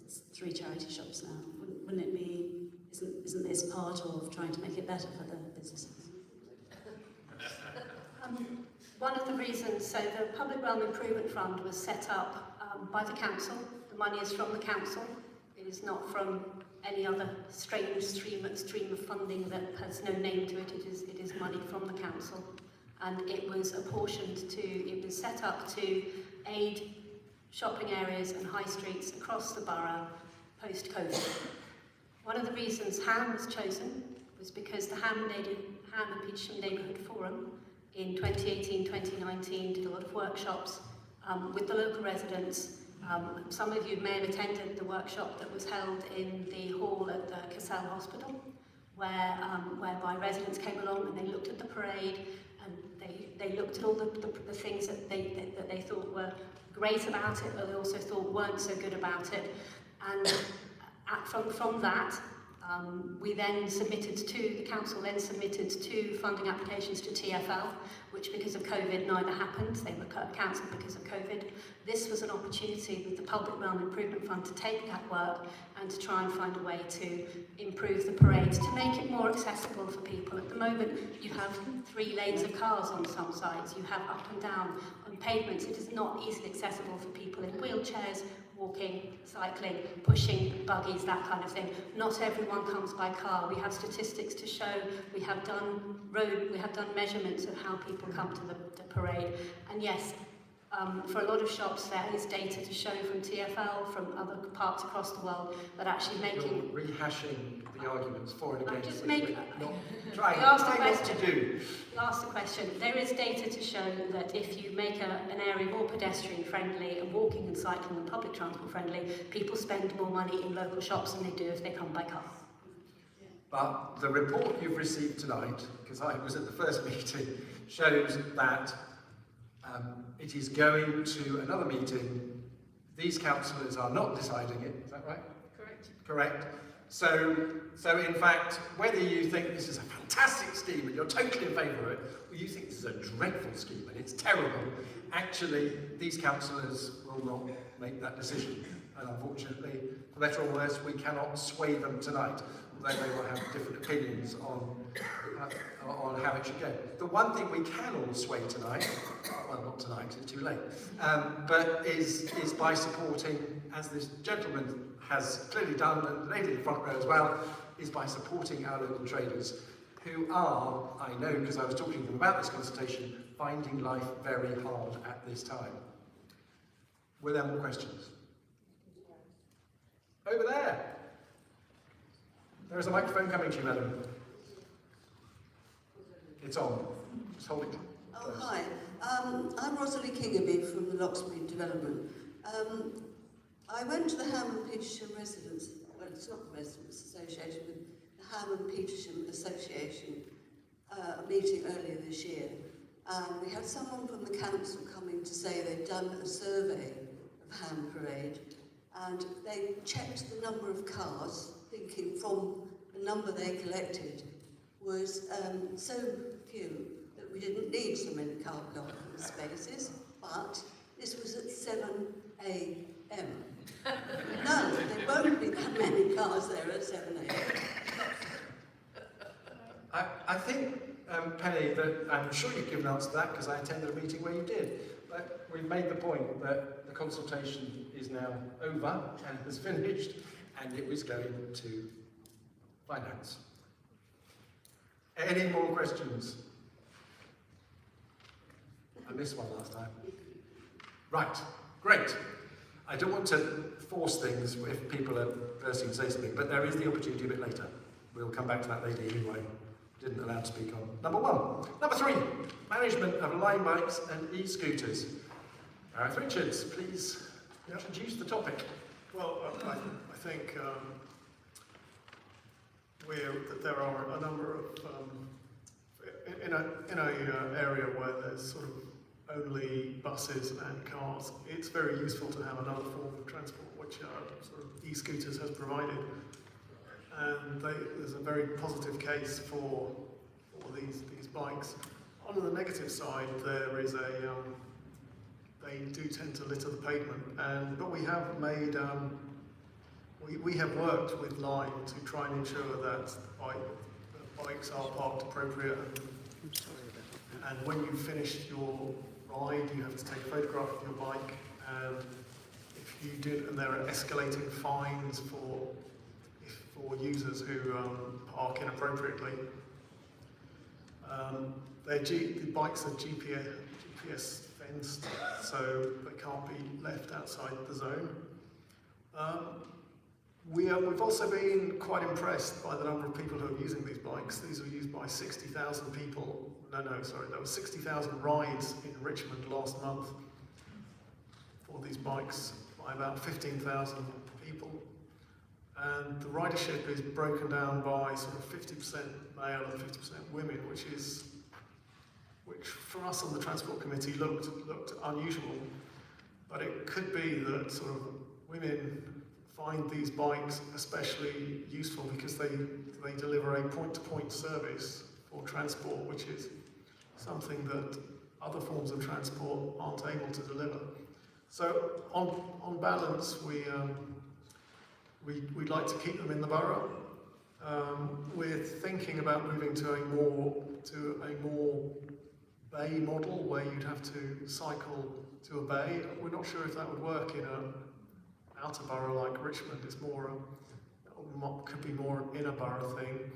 it's 3 charity shops now. Wouldn't it be? Isn't this part of trying to make it better for the businesses? One of the reasons, so the Public Realm Improvement Fund was set up by the council. The money is from the council. It is not from any other strange stream of funding that has no name to it. It is money from the council. And it was set up to aid shopping areas and high streets across the borough post-COVID. One of the reasons Ham was chosen was because the Ham and Petersham Neighbourhood Forum in 2018-2019 did a lot of workshops with the local residents. Some of you may have attended the workshop that was held in the hall at the Cassell Hospital, whereby residents came along and they looked at the parade, and they looked at all the things that they thought were great about it, but they also thought weren't so good about it. And from that, the council then submitted 2 funding applications to TfL, which because of COVID neither happened. They were cancelled because of COVID. This was an opportunity with the Public Realm Improvement Fund to take that work and to try and find a way to improve the parades, to make it more accessible for people. At the moment, you have 3 lanes of cars on some sides. You have up and down on pavements. It is not easily accessible for people in wheelchairs, walking, cycling, pushing buggies, that kind of thing. Not everyone comes by car. We have statistics to show. We have done measurements of how people come to the parade. And yes, for a lot of shops, there is data to show from TfL, from other parts across the world, that actually making... You're rehashing the arguments for and against. Just Trying what to do. You asked the question. There is data to show that if you make an area more pedestrian friendly and walking and cycling and public transport friendly, people spend more money in local shops than they do if they come by car. But the report you've received tonight, because I was at the first meeting, shows that it is going to another meeting. These councillors are not deciding it, is that right? Correct. Correct. So in fact, whether you think this is a fantastic scheme and you're totally in favour of it, or you think this is a dreadful scheme and it's terrible, actually these councillors will not make that decision. And unfortunately, for better or worse, we cannot sway them tonight, although they will have different opinions on how it should go. The one thing we can all sway tonight, well, not tonight, it's too late, but is by supporting, as this gentleman has clearly done, and the lady in the front row as well, is by supporting our local traders, who are, I know because I was talking to them about this consultation, finding life very hard at this time. Were there more questions? Over there. There is a microphone coming to you, madam. It's on. Just hold it. Oh, hi. I'm Rosalie Kingerby from the Locksmead Development. I went to the Ham and Petersham Residents, well, it's not the Residents Association, but the Ham and Petersham Association a meeting earlier this year, and we had someone from the council come in to say they'd done a survey of Ham Parade, and they checked the number of cars, thinking from the number they collected was so few that we didn't need so many car parking spaces, but this was at 7 a.m. No, there won't be that many cars there at 7 a.m. I think, Penny, that I'm sure you've given an answer to that because I attended a meeting where you did. But we've made the point that the consultation is now over and has finished, and it was going to finance. Any more questions? I missed one last time. Right, great. I don't want to force things if people are thirsty to say something, but there is the opportunity a bit later. We'll come back to that lady anyway. Didn't allow to speak on number 1. Number 3, management of line bikes and e-scooters. Gareth Richards, please introduce the topic. Well, I think there are a number of in a area where there's sort of only buses and cars, it's very useful to have another form of transport, which sort of e-scooters has provided. And there's a very positive case for these bikes. On the negative side, there is they do tend to litter the pavement, but we have made we have worked with Lime to try and ensure that bikes are parked appropriate, and when you've finished your ride, you have to take a photograph of your bike, and if you did, and there are escalating fines for users who park inappropriately. The bikes are GPS fenced, so they can't be left outside the zone. We've also been quite impressed by the number of people who are using these bikes. These were used by 60,000 people. There were 60,000 rides in Richmond last month for these bikes by about 15,000 people. And the ridership is broken down by sort of 50% male and 50% women, which for us on the Transport Committee looked unusual. But it could be that sort of women find these bikes especially useful because they deliver a point-to-point service for transport, which is something that other forms of transport aren't able to deliver. So on balance, we'd like to keep them in the borough. We're thinking about moving to a more bay model where you'd have to cycle to a bay. We're not sure if that would work in an outer borough like Richmond. It's more could be more an inner borough thing.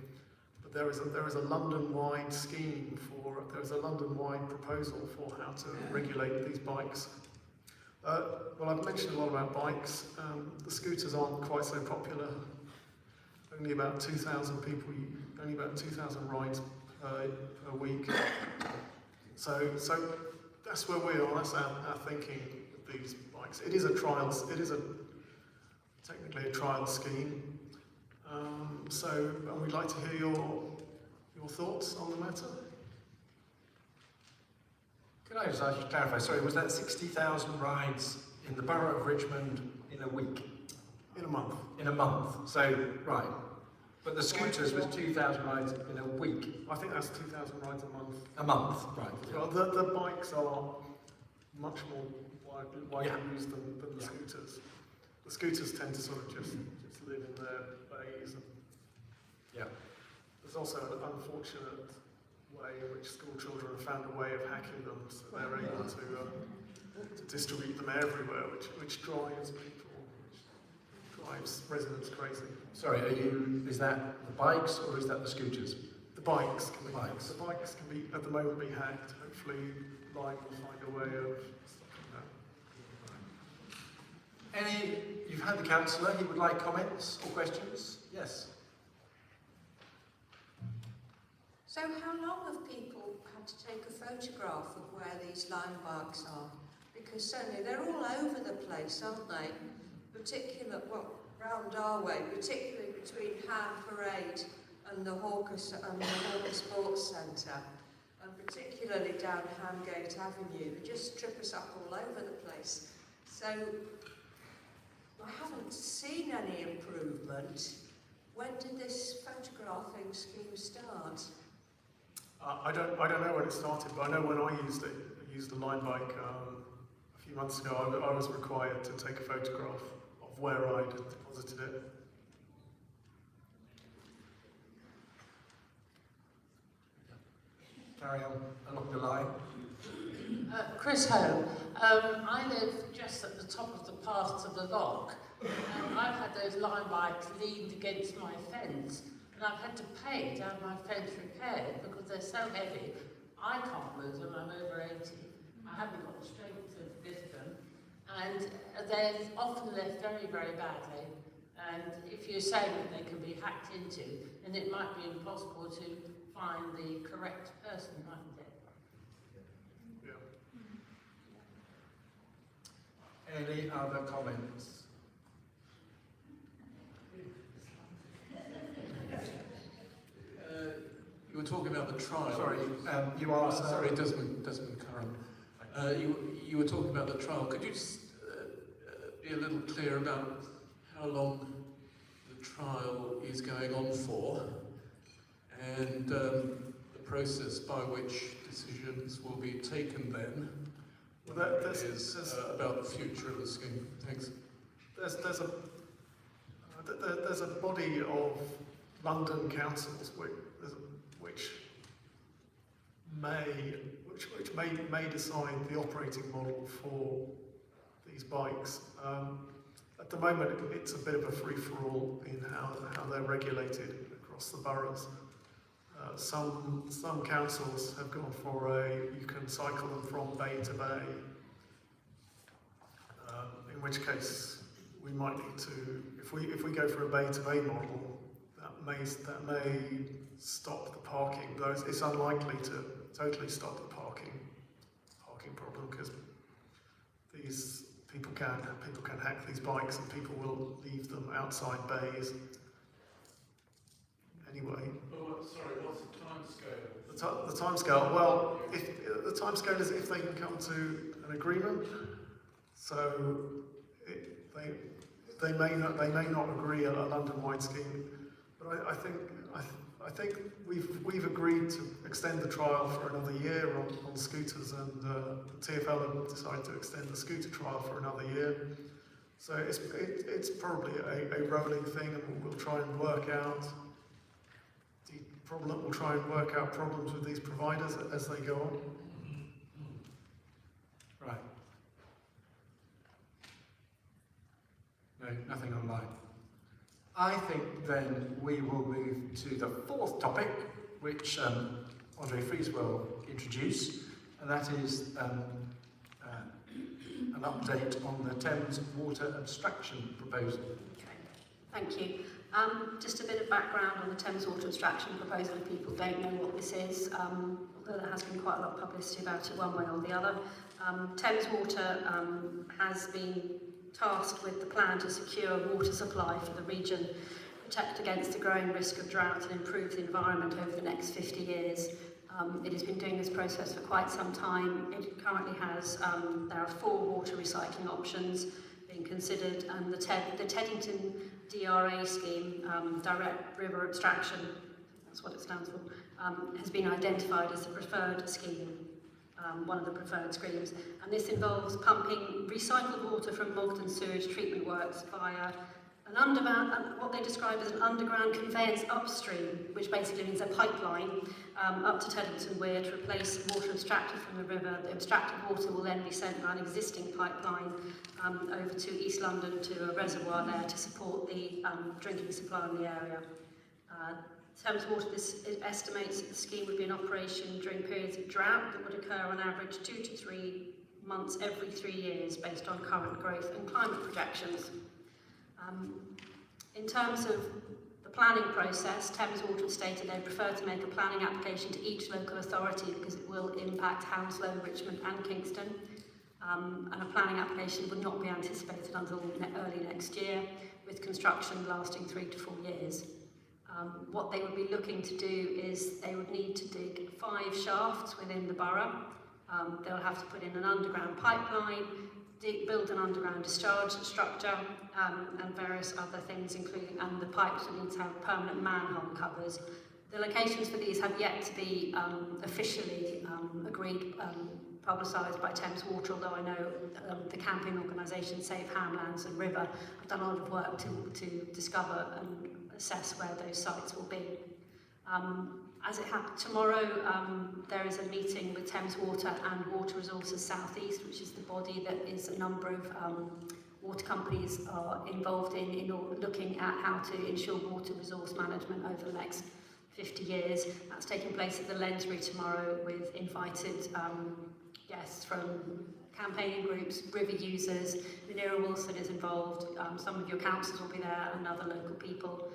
But there is a London-wide scheme there's a London-wide proposal for how to regulate these bikes. Well, I've mentioned a lot about bikes. The scooters aren't quite so popular. Only about 2,000 rides per week. So that's where we are. That's our thinking with these bikes. It is technically a trial scheme. And we'd like to hear your thoughts on the matter. Can I just ask you to clarify, sorry, was that 60,000 rides in the borough of Richmond in a week? In a month. In a month, so, right. But the scooters was 2,000 rides in a week? I think that's 2,000 rides a month. A month, right. Yeah. Well, the bikes are much more widely used than the scooters. The scooters tend to sort of just live in their bays. Yeah. There's also an unfortunate way in which school children have found a way of hacking them, so they're able to distribute them everywhere, which drives residents crazy. Sorry, is that the bikes or is that the scooters? The bikes can be bikes. The bikes can be at the moment be hacked. Hopefully, Lime will find a way of stopping that. You've had the councillor. He would like comments or questions. Yes. So how long have people had to take a photograph of where these line bikes are? Because certainly they're all over the place, aren't they? Round our way, particularly between Ham Parade and the Hawker Sports Centre, and particularly down Hamgate Avenue. They just trip us up all over the place. So I haven't seen any improvement. When did this photographing scheme start? I don't know when it started, but I know when I used it. I used a line bike a few months ago. I was required to take a photograph of where I'd deposited it. Carry on along the line. Chris Home. I live just at the top of the path to the lock, and I've had those line bikes leaned against my fence, and I've had to pay to have my fence repaired because they're so heavy. I can't move them, I'm over 80. I haven't got the strength to lift them, and they're often left very, very badly. And if you're saying that they can be hacked into, then it might be impossible to find the correct person, mightn't it? Any other comments? You were talking about the trial. Sorry, you are... sorry, Desmond Curran. You were talking about the trial. Could you just be a little clear about how long the trial is going on for, and the process by which decisions will be taken then? Well, there's about the future of the scheme. Thanks. There's a body of London councils which may decide the operating model for these bikes. At the moment, it's a bit of a free-for-all in how they're regulated across the boroughs. Some councils have gone for you can cycle them from bay to bay, in which case we might need to, if we go for a bay to bay model, that may stop the parking. Though it's unlikely to totally stop the parking problem, because these people can hack these bikes and people will leave them outside bays. Anyway. Sorry, what's the timescale? The timescale. Well, the timescale is if they can come to an agreement. So they may not agree on a London-wide scheme, but I think we've agreed to extend the trial for another year on scooters, and the TfL have decided to extend the scooter trial for another year. So it's probably a rolling thing, and we'll try and work out. We'll try and work out problems with these providers as they go on. Right. No, nothing online. I think then we will move to the fourth topic, which Andre Fries will introduce, and that is an update on the Thames water abstraction proposal. Okay, thank you. Just a bit of background on the Thames water abstraction proposal if people don't know what this is, although there has been quite a lot of publicity about it one way or the other. Thames Water has been tasked with the plan to secure water supply for the region, protect against the growing risk of drought and improve the environment over the next 50 years. It has been doing this process for quite some time. It currently has, there are 4 water recycling options being considered, and the Teddington DRA scheme, Direct River Abstraction, that's what it stands for, has been identified as the preferred scheme, one of the preferred schemes. And this involves pumping recycled water from Mogden sewage treatment works via an underground, what they describe as an underground conveyance upstream, which basically means a pipeline up to Teddington Weir to replace water abstracted from the river. The abstracted water will then be sent by an existing pipeline over to East London to a reservoir there to support the drinking supply in the area. Thames Water estimates that the scheme would be in operation during periods of drought that would occur on average 2 to 3 months every 3 years based on current growth and climate projections. In terms of the planning process, Thames Water stated they prefer to make a planning application to each local authority because it will impact Hounslow, Richmond and Kingston. And a planning application would not be anticipated until early next year, with construction lasting 3 to 4 years. What they would be looking to do is they would need to dig 5 shafts within the borough. They'll have to put in an underground pipeline, build an underground discharge structure, and various other things, including, and the pipes will need to have permanent manhole covers. The locations for these have yet to be officially agreed, publicised by Thames Water, although I know the camping organisation Save Hamlands and River have done a lot of work to discover and assess where those sites will be. As it happens tomorrow, there is a meeting with Thames Water and Water Resources South East, which is the body that is a number of water companies are involved in looking at how to ensure water resource management over the next 50 years. That's taking place at the Lensbury tomorrow with invited guests from campaigning groups, river users. Munira Wilson is involved, some of your councillors will be there and other local people.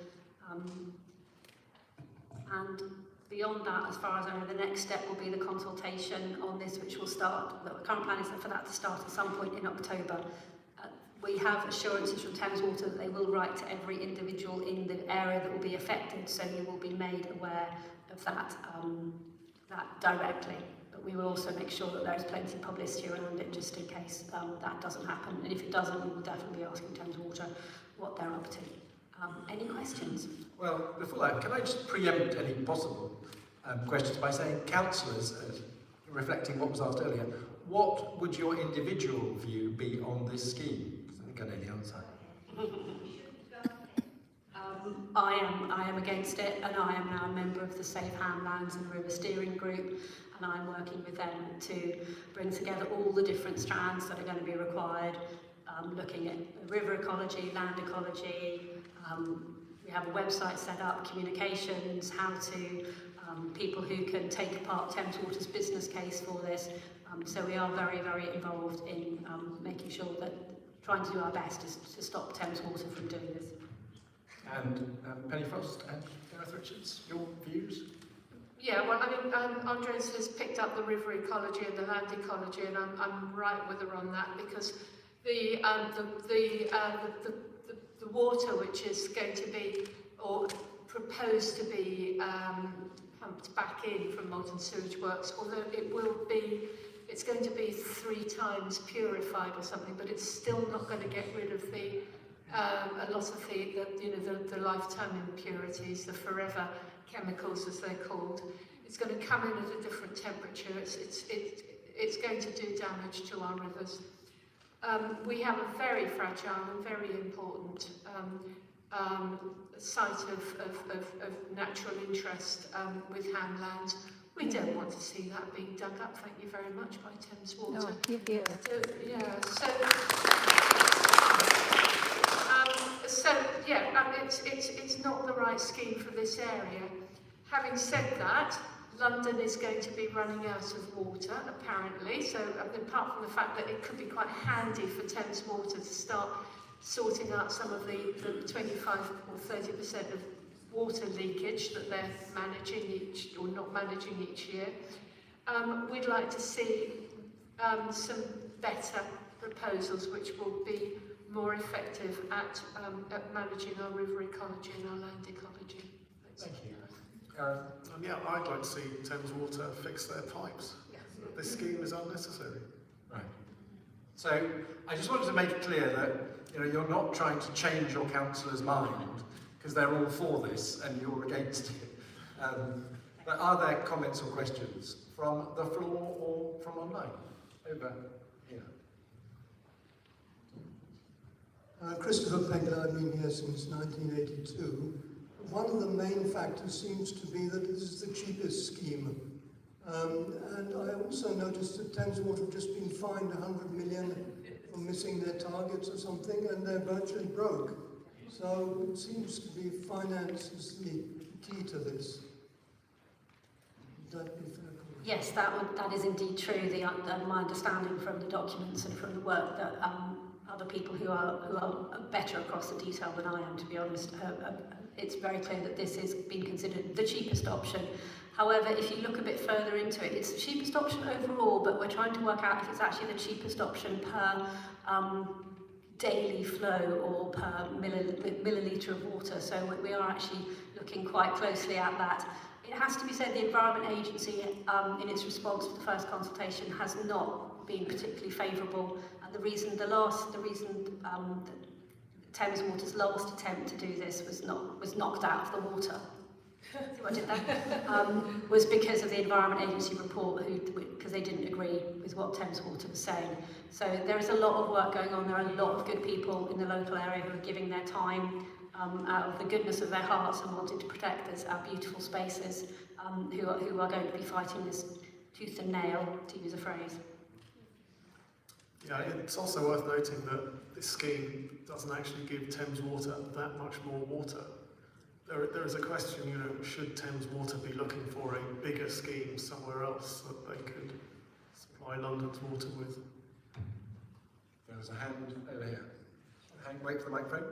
And beyond that, as far as I know, the next step will be the consultation on this, which will start, the current plan is for that to start at some point in October. We have assurances from Thames Water that they will write to every individual in the area that will be affected, so you will be made aware of that, that directly. But we will also make sure that there is plenty of publicity around it, just in case that doesn't happen. And if it doesn't, we will definitely be asking Thames Water what they're up to. Any questions? Well, before that, can I just preempt any possible questions by saying, councillors, reflecting what was asked earlier, what would your individual view be on this scheme? I think I know the answer. I am against it, and I am now a member of the Save Hamlands and River Steering Group, and I'm working with them to bring together all the different strands that are going to be required, looking at river ecology, land ecology. We have a website set up, communications, how to, people who can take apart Thames Water's business case for this. So we are very, very involved in making sure that, trying to do our best to stop Thames Water from doing this. And Penny Frost and Gareth Richards, your views? Yeah, well, I mean, Andres has picked up the river ecology and the land ecology, and I'm right with her on that, because the water which is going to be, or proposed to be, pumped back in from Molten Sewage Works, although it's going to be 3 times purified or something, but it's still not going to get rid of the a lot of the lifetime impurities, the forever chemicals as they're called. It's going to come in at a different temperature. It's going to do damage to our rivers. We have a very fragile and very important site of natural interest with Hamlands. We don't want to see that being dug up, thank you very much, by Thames Water. It's not the right scheme for this area. Having said that, London is going to be running out of water, apparently, so apart from the fact that it could be quite handy for Thames Water to start sorting out some of the 25 or 30% of water leakage that they're managing not managing each year. We'd like to see some better proposals which will be more effective at managing our river ecology and our land ecology. Thank you. Yeah, I'd like to see Thames Water fix their pipes. This scheme is unnecessary. Right. So I just wanted to make it clear that you're not trying to change your councillor's mind, because they're all for this and you're against it. But are there comments or questions from the floor or from online? Over here. Christopher Pegler, I've been here since 1982. One of the main factors seems to be that this is the cheapest scheme. And I also noticed that Thames Water have just been fined 100 million for missing their targets or something, and they're virtually broke. So it seems to be finance is the key to this. Would that be fair? Yes, that is indeed true. My understanding from the documents and from the work that other people who are better across the detail than I am, to be honest, it's very clear that this is being considered the cheapest option. However, if you look a bit further into it, it's the cheapest option overall, but we're trying to work out if it's actually the cheapest option per daily flow or per millilitre of water. So we are actually looking quite closely at that. It has to be said the Environment Agency, in its response to the first consultation, has not been particularly favourable. And the reason Thames Water's last attempt to do this was knocked out of the water. See what I did there? Was because of the Environment Agency report, because they didn't agree with what Thames Water was saying. So there is a lot of work going on. There are a lot of good people in the local area who are giving their time out of the goodness of their hearts and wanting to protect our beautiful spaces, who are going to be fighting this tooth and nail, to use a phrase. Yeah, it's also worth noting that this scheme doesn't actually give Thames Water that much more water. There is a question, you know, should Thames Water be looking for a bigger scheme somewhere else that they could supply London's water with? There's a hand over here. Wait for the microphone.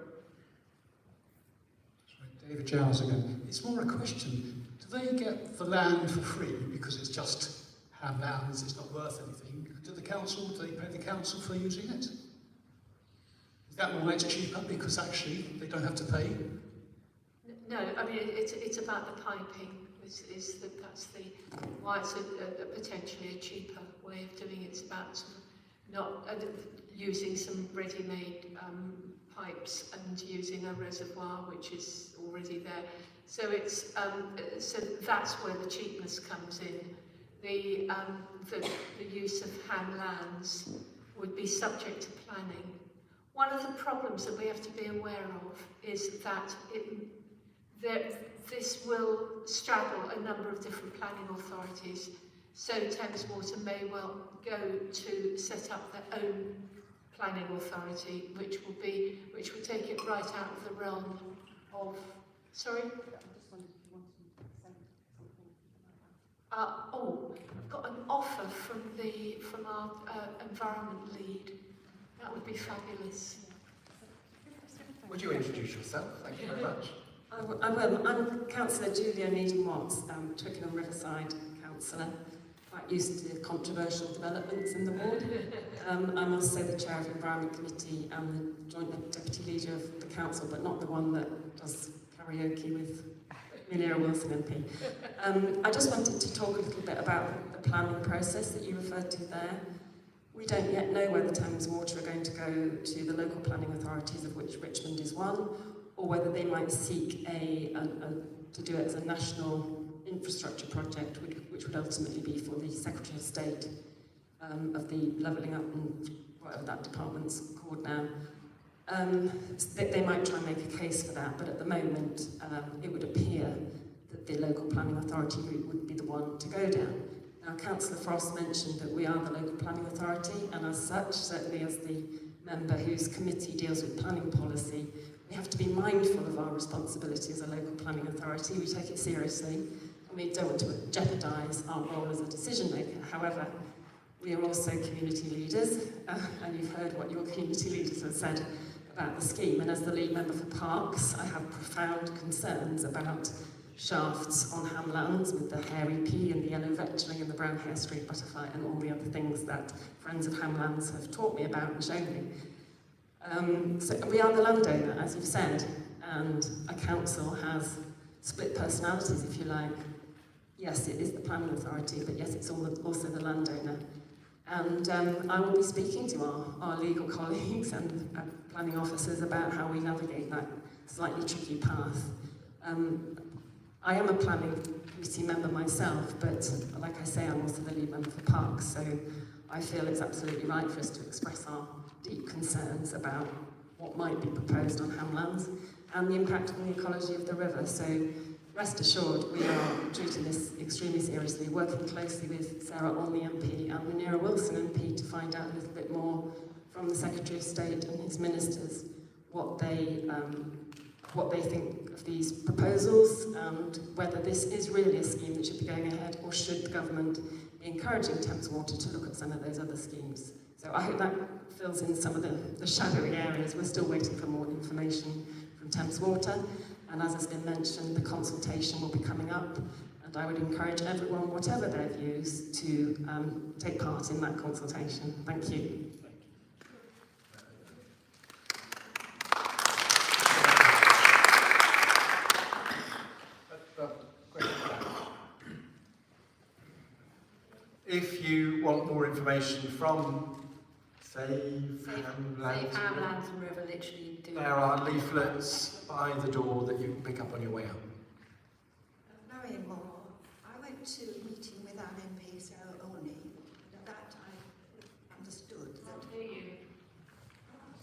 David Giles again. It's more a question. Do they get the land for free because it's just ham lands, it's not worth anything? Do they pay the council for using it? Is that why it's cheaper? Because actually they don't have to pay? No, I mean it's about the piping. That's why it's potentially a cheaper way of doing it. It's about sort of not using some ready-made pipes and using a reservoir which is already there. So it's so that's where the cheapness comes in. The use of ham lands would be subject to planning. One of the problems that we have to be aware of is that this will straddle a number of different planning authorities. So Thames Water may well go to set up their own planning authority, which will take it right out of the realm of. Sorry. I've got an offer from our environment lead. That would be fabulous. Would you introduce yourself? Thank you very much. I will. I'm Councillor Julia Needham-Watts, Twickenham Riverside councillor. Quite used to controversial developments in the ward. I'm also the chair of the Environment Committee and the joint deputy leader of the council, but not the one that does karaoke with Munira Wilson MP. I just wanted to talk a little bit about the planning process that you referred to there. We don't yet know whether Thames Water are going to go to the local planning authorities, of which Richmond is one, or whether they might seek to do it as a national infrastructure project, which would ultimately be for the Secretary of State of the Levelling Up and whatever that department's called now. They might try and make a case for that, but at the moment it would appear that the local planning authority route would be the one to go down. Now, Councillor Frost mentioned that we are the local planning authority, and as such, certainly as the member whose committee deals with planning policy, we have to be mindful of our responsibility as a local planning authority. We take it seriously, and we don't want to jeopardise our role as a decision maker. However, we are also community leaders, and you've heard what your community leaders have said about the scheme. And as the lead member for Parks, I have profound concerns about shafts on ham lands with the hairy pea and the yellow vetchling and the brown hair streak butterfly and all the other things that friends of ham lands have taught me about and shown me. So we are the landowner, as you've said, and a council has split personalities, if you like. Yes, it is the planning authority, but yes, it's also the landowner. And I will be speaking to our legal colleagues and planning officers about how we navigate that slightly tricky path. I am a planning committee member myself, but like I say, I'm also the lead member for Parks, so I feel it's absolutely right for us to express our deep concerns about what might be proposed on ham lands and the impact on the ecology of the river. So rest assured, we are treating this extremely seriously, working closely with Sarah Olney MP and Munira Wilson MP to find out a little bit more from the Secretary of State and his ministers what they think of these proposals and whether this is really a scheme that should be going ahead, or should the government be encouraging Thames Water to look at some of those other schemes. So I hope that fills in some of the shadowy areas. We're still waiting for more information from Thames Water, and as has been mentioned, the consultation will be coming up, and I would encourage everyone, whatever their views, to take part in that consultation. Thank you. want more information from Save Hamlands and River literally do. there are leaflets by the door that you can pick up on your way out. Marion Moore, I went to a meeting with our MP, Sarah Olney, and at that time understood that...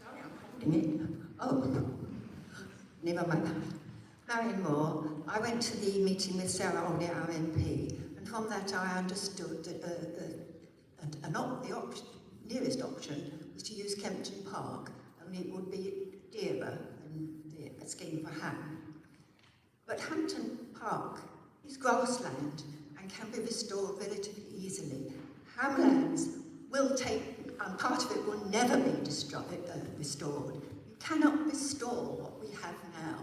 Sorry, I'm holding it. Oh, never mind. Marion Moore, I went to the meeting with Sarah Olney, our MP, and from that I understood that the nearest option was to use Kempton Park, only it would be dearer than the scheme for Ham. But Hampton Park is grassland and can be restored relatively easily. Hamlands will take, and part of it will never be restored. You cannot restore what we have now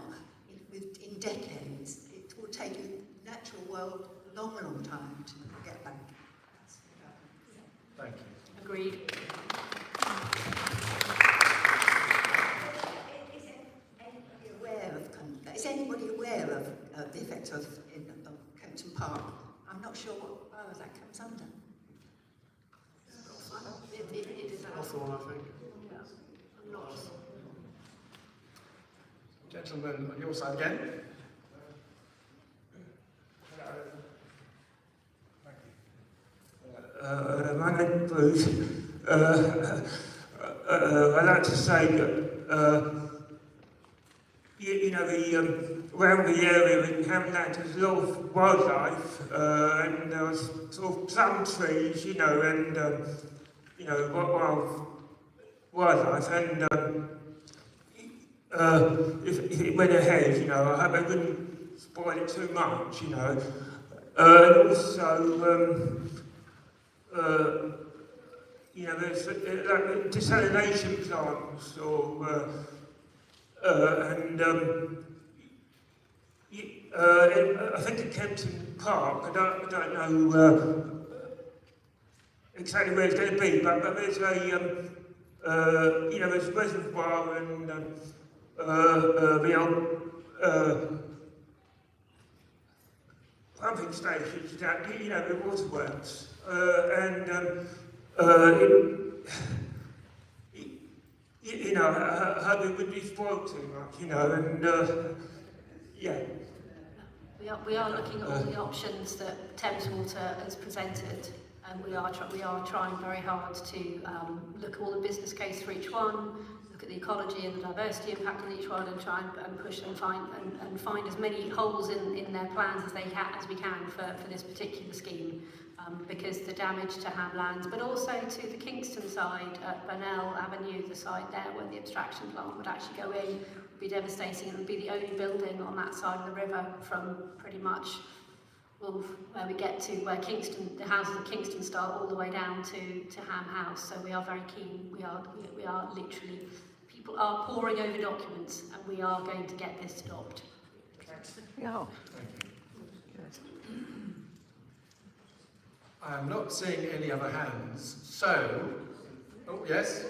in decades. It will take the natural world a long, long time to get back. Thank you. Agreed. Is anybody aware of the effects of Kempton Park? I'm not sure what borough that comes under. It is Hawthorne, I think. I'm not. Gentlemen, on your side again. My name is Bruce. I'd like to say that, around the area in Hamland there's a lot of wildlife, and there was sort of plum trees, and, wildlife, and if it went ahead, I hope they wouldn't spoil it too much, and also, there's like desalination plants, I think at Kempton Park, I don't know exactly where it's going to be, but there's there's a reservoir and the old pumping stations down, the waterworks, I hope it wouldn't be spoiled too much, yeah. We are looking at all the options that Thames Water has presented, and we are trying very hard to look at all the business case for each one, look at the ecology and the diversity impact on each one, and try and push and find as many holes in their plans as we can for this particular scheme. Because the damage to Hamlands, but also to the Kingston side at Burnell Avenue, the side there where the abstraction plant would actually go in, would be devastating. It would be the only building on that side of the river from pretty much where we get to where the houses of Kingston start all the way down to Ham House. So we are very keen. We are literally, people are poring over documents, and we are going to get this stopped. Yeah. I'm not seeing any other hands, so... Oh, yes?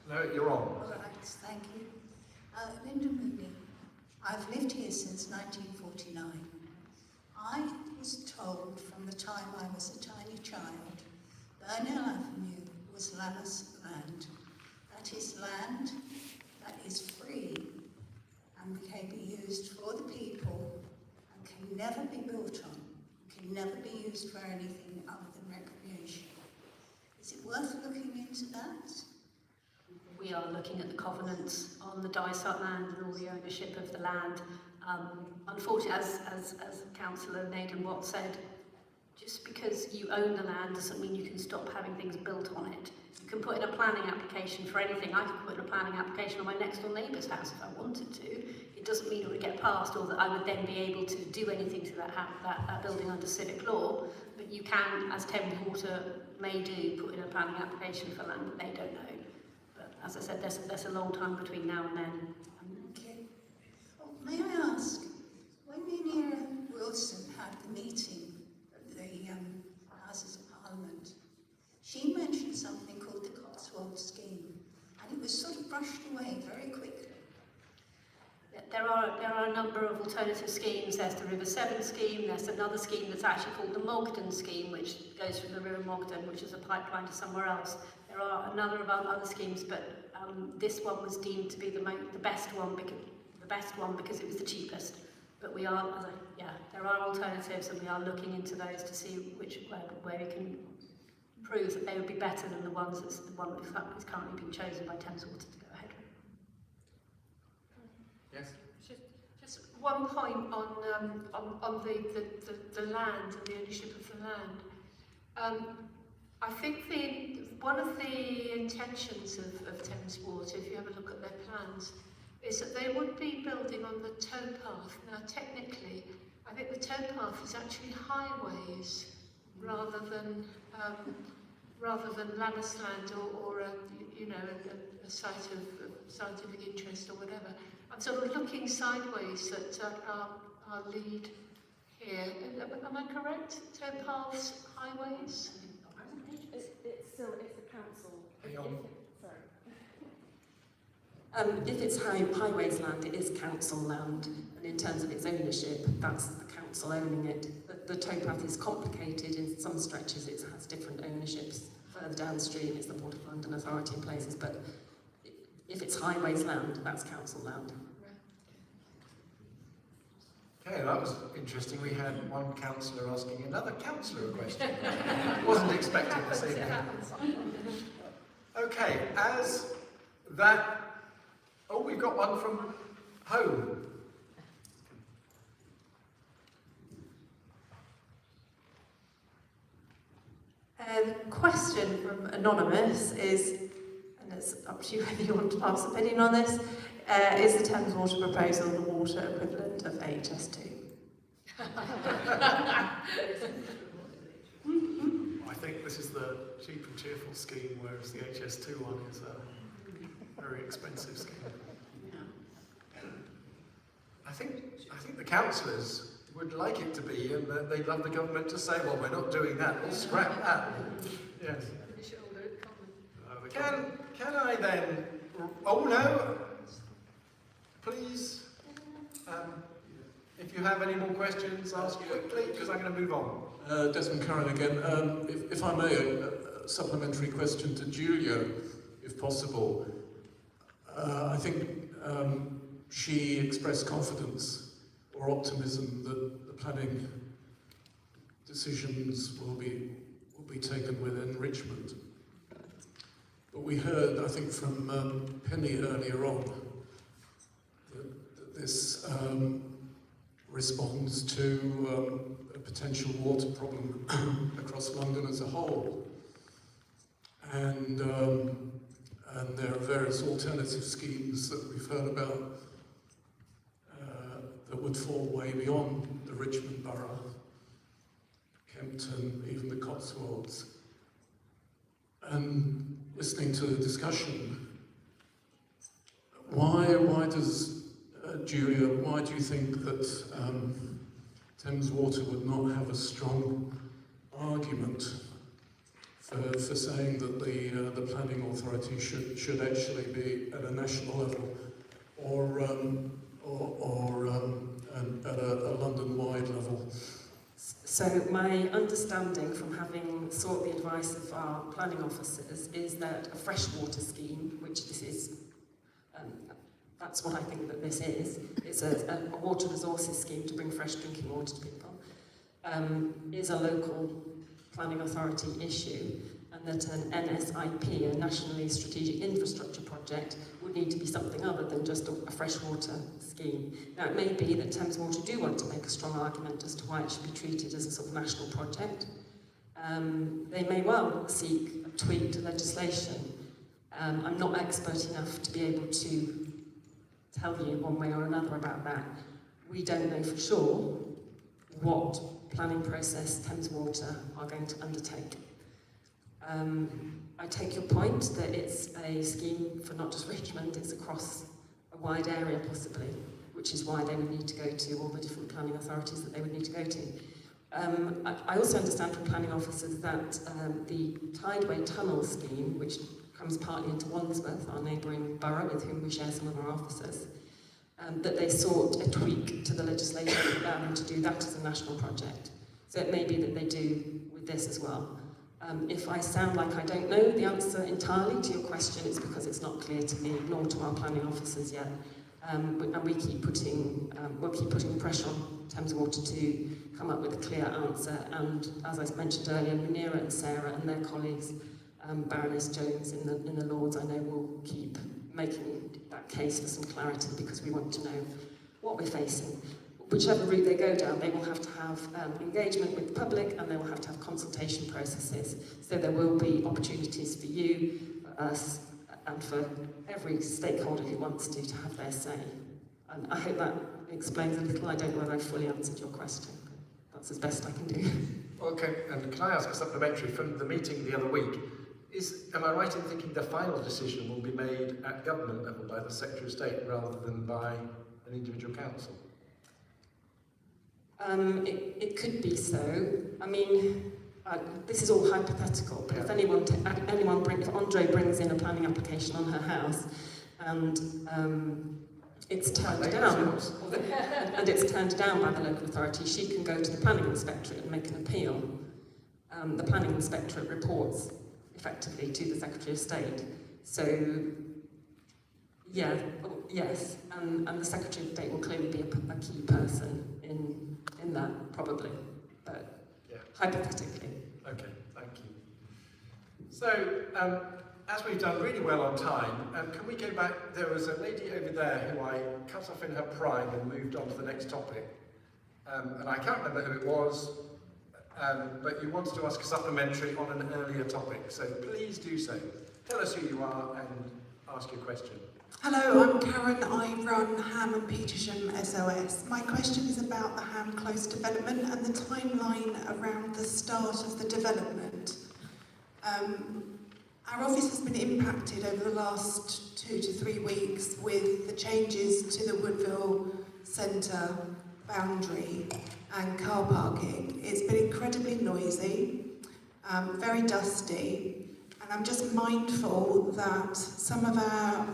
No, you're on. All right, thank you. Linda Mooney. I've lived here since 1949. I was told from the time I was a tiny child, Burnell Avenue was Lammas land. That is land that is free and can be used for the people, can never be built on, can never be used for anything other than recreation. Is it worth looking into that? We are looking at the covenants on the Dysart land and all the ownership of the land. Unfortunately, as Councillor Naden Watt said, just because you own the land doesn't mean you can stop having things built on it. You can put in a planning application for anything. I could put in a planning application on my next door neighbour's house if I wanted to. It doesn't mean it would get passed or that I would then be able to do anything to that building under civic law. But you can, as Thames Water may do, put in a planning application for land that they don't own. But as I said, there's a long time between now and then. Okay. Oh, may I ask, when Munira Wilson had the meeting at the Houses of Parliament, she mentioned something called the Cotswold Scheme, and it was sort of brushed away very quickly. There are a a number of alternative schemes. There's the River Severn scheme, there's another scheme that's actually called the Mogden scheme, which goes from the River Mogden, which is a pipeline to somewhere else. There are a number of other schemes, but this one was deemed to be the best one because it was the cheapest. But we are, there are alternatives, and we are looking into those to see where we can prove that they would be better than the one that's currently being chosen by Thames Water to go ahead with. Yes. Just one point on the land and the ownership of the land. I think one of the intentions of Thames Water, if you have a look at their plans, is that they would be building on the towpath. Now, technically, I think the towpath is actually highways rather than Lammasland or a site of scientific interest or whatever. I'm sort of looking sideways at our lead here. Am I correct? Towpaths, highways? It's the council. Hang on. If it's highways land, it is council land, and in terms of its ownership, that's the council owning it. The towpath is complicated. In some stretches it has different ownerships. Further downstream it's the Port of London Authority in places, but if it's highways land, that's council land. Okay, that was interesting. We had one councillor asking another councillor a question. Wasn't expecting this evening. Okay, as that... Oh, we've got one from home. The question from Anonymous is, and it's up to you whether you want to pass opinion on this, is the Thames Water proposal the water equivalent of HS2? I think this is the cheap and cheerful scheme, whereas the HS2 one is a very expensive scheme. I think the councillors would like it to be, and they'd love the government to say, well, we're not doing that, we'll scrap that. Yes. Can I then... Oh, no! Please, if you have any more questions, ask quickly, because I'm going to move on. Desmond Curran again. If I may, a supplementary question to Julia, if possible. I think she expressed confidence or optimism that the planning decisions will be taken within Richmond. But we heard, I think, from Penny earlier on, that this responds to a potential water problem across London as a whole. And there are various alternative schemes that we've heard about that would fall way beyond the Richmond Borough, Kempton, even the Cotswolds. And listening to the discussion, why does, Julia, why do you think that Thames Water would not have a strong argument for saying that the planning authority should actually be at a national level or at a London-wide level? So my understanding from having sought the advice of our planning officers is that a freshwater scheme, which this is, that's what I think that this is, it's a water resources scheme to bring fresh drinking water to people, is a local planning authority issue, and that an NSIP, a Nationally Strategic Infrastructure Project, would need to be something other than just a freshwater scheme. Now, it may be that Thames Water do want to make a strong argument as to why it should be treated as a sort of national project. They may well seek tweaked legislation. I'm not expert enough to be able to tell you one way or another about that. We don't know for sure what planning process Thames Water are going to undertake. I take your point that it's a scheme for not just Richmond, it's across a wide area possibly, which is why they would need to go to all the different planning authorities that they would need to go to. I also understand from planning officers that the Tideway Tunnel scheme, which comes partly into Wandsworth, our neighbouring borough with whom we share some of our officers, that they sought a tweak to the legislation to do that as a national project. So it may be that they do with this as well. If I sound like I don't know the answer entirely to your question, it's because it's not clear to me, nor to our planning officers yet. And we'll keep putting pressure on Thames Water to come up with a clear answer. And as I mentioned earlier, Munira and Sarah and their colleagues, Baroness Jones in the Lords, I know will keep making that case for some clarity, because we want to know what we're facing. Whichever route they go down, they will have to have engagement with the public, and they will have to have consultation processes. So there will be opportunities for you, for us, and for every stakeholder who wants to have their say. And I hope that explains a little. I don't know whether I fully answered your question. That's as best I can do. Okay, and can I ask a supplementary from the meeting the other week? Am I right in thinking the final decision will be made at government level by the Secretary of State rather than by an individual council? It could be so. I mean, this is all hypothetical, but if if Andre brings in a planning application on her house and it's turned down, and it's turned down by the local authority, she can go to the planning inspectorate and make an appeal. The planning inspectorate reports effectively to the Secretary of State. So, yeah, yes, and the Secretary of State will clearly be a key person in that, probably, but yeah, hypothetically. Okay, thank you. So, as we've done really well on time, can we go back? There was a lady over there who I cut off in her prime and moved on to the next topic. And I can't remember who it was, but you wanted to ask a supplementary on an earlier topic, so please do so. Tell us who you are and ask your question. Hello, I'm Karen. I run Ham and Petersham SOS. My question is about the Ham Close development and the timeline around the start of the development. Our office has been impacted over the last 2 to 3 weeks with the changes to the Woodville Centre boundary and car parking. It's been incredibly noisy, very dusty, and I'm just mindful that some of our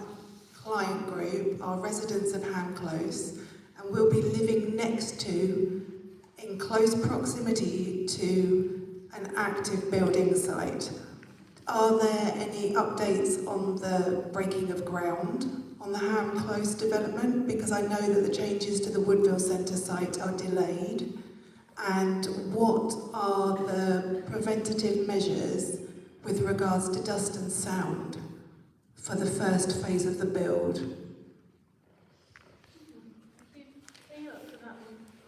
client group are residents of Ham Close and will be living next to, in close proximity to, an active building site. Are there any updates on the breaking of ground on the Ham Close development? Because I know that the changes to the Woodville Centre site are delayed. And what are the preventative measures with regards to dust and sound for the first phase of the build?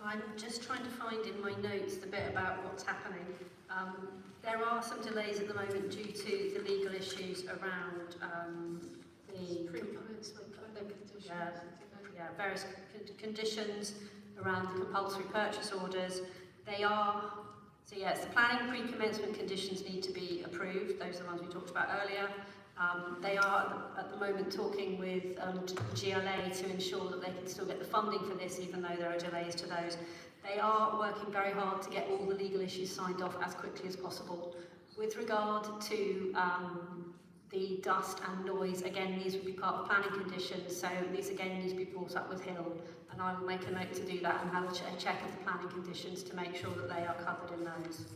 I'm just trying to find in my notes the bit about what's happening. There are some delays at the moment due to the legal issues around the various conditions around the compulsory purchase orders. They are, so yes, the planning pre-commencement conditions need to be approved. Those are the ones we talked about earlier. They are at the moment talking with GLA to ensure that they can still get the funding for this, even though there are delays to those. They are working very hard to get all the legal issues signed off as quickly as possible. With regard to the dust and noise, again, these will be part of planning conditions, so these again need to be brought up with Hill, and I will make a note to do that and have a check of the planning conditions to make sure that they are covered in those.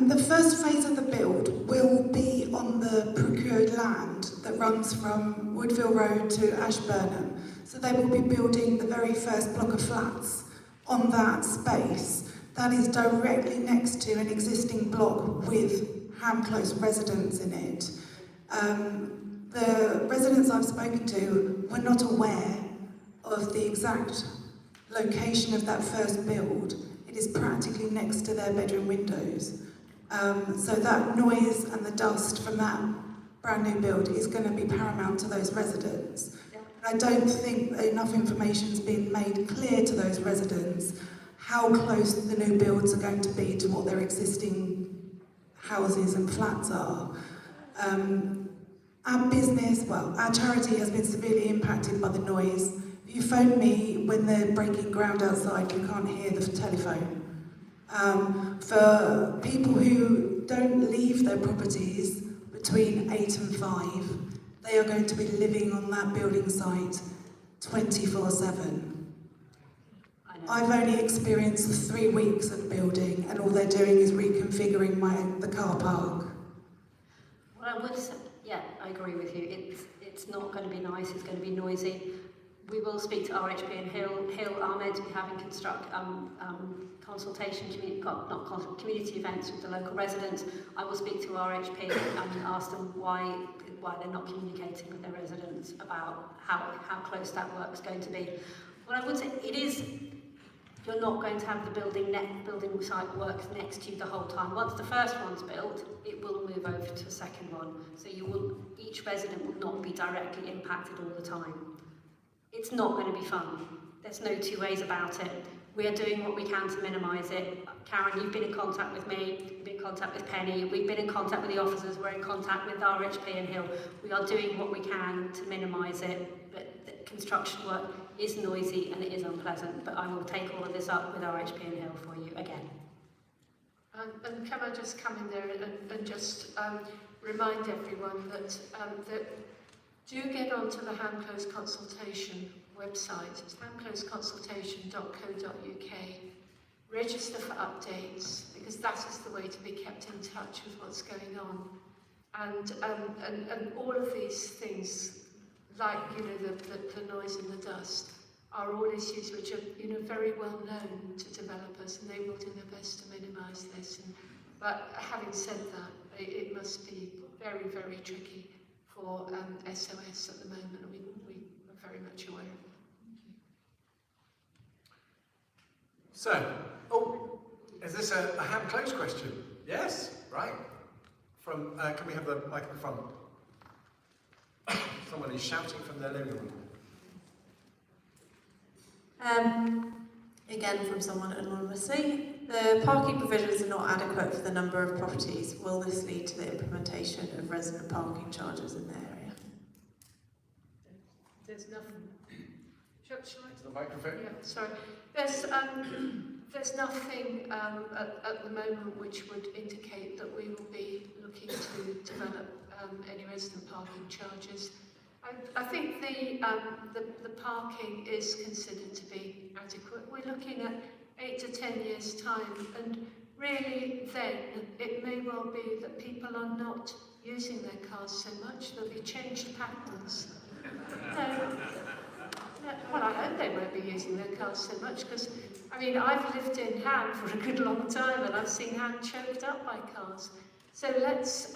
The first phase of the build will be on the procured land that runs from Woodville Road to Ashburnham. So they will be building the very first block of flats on that space. That is directly next to an existing block with Ham Close residents in it. The residents I've spoken to were not aware of the exact location of that first build. It is practically next to their bedroom windows. So that noise and the dust from that brand new build is going to be paramount to those residents. I don't think enough information has been made clear to those residents how close the new builds are going to be to what their existing houses and flats are. Our business, well, our charity has been severely impacted by the noise. If you phone me when they're breaking ground outside, you can't hear the telephone. For people who don't leave their properties between 8 and 5, they are going to be living on that building site 24/7. I've only experienced 3 weeks of building, and all they're doing is reconfiguring the car park. Well, I would say, yeah, I agree with you. It's not going to be nice. It's going to be noisy. We will speak to RHP and Hill. Hill are meant to be having consultation, community events with the local residents. I will speak to RHP and ask them why they're not communicating with their residents about how close that work's going to be. What I would say, you're not going to have the building site work next to you the whole time. Once the first one's built, it will move over to the second one. So each resident will not be directly impacted all the time. It's not going to be fun. There's no two ways about it. We are doing what we can to minimise it. Karen, you've been in contact with me, you've been in contact with Penny, we've been in contact with the officers, we're in contact with RHP and Hill. We are doing what we can to minimise it, but the construction work is noisy and it is unpleasant, but I will take all of this up with RHP and Hill for you again. And can I just come in there and just remind everyone that do get onto the Hand Close Consultation website. It's handcloseconsultation.co.uk. Register for updates, because that is the way to be kept in touch with what's going on. And all of these things, like the noise and the dust, are all issues which are very well known to developers, and they will do their best to minimise this. But having said that, it must be very, very tricky for SOS at the moment, and we are very much aware of it. So, is this a hand close question? Yes, right. From can we have the mic at the front? Someone is shouting from their living room. Again, from someone anonymously, the parking provisions are not adequate for the number of properties. Will this lead to the implementation of resident parking charges in the area? There's nothing. Shall I? The microphone. Yeah, sorry. There's nothing at the moment which would indicate that we will be looking to develop any resident parking charges. I think the parking is considered to be adequate. We're looking at 8 to 10 years' time, and really then it may well be that people are not using their cars so much. There'll be changed patterns. Well, I hope they won't be using their cars so much, because I've lived in Ham for a good long time, and I've seen Ham choked up by cars. So let's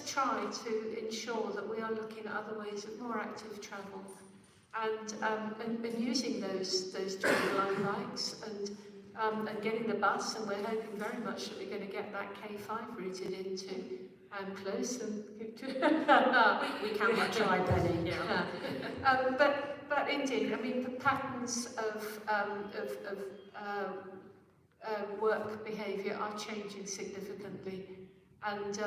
try to ensure that we are looking at other ways of more active travel, and using those Dreamline bikes and getting the bus, and we're hoping very much that we're going to get that K5 routed into Close and we can try, Penny. Yeah. But indeed, the patterns of work behaviour are changing significantly. And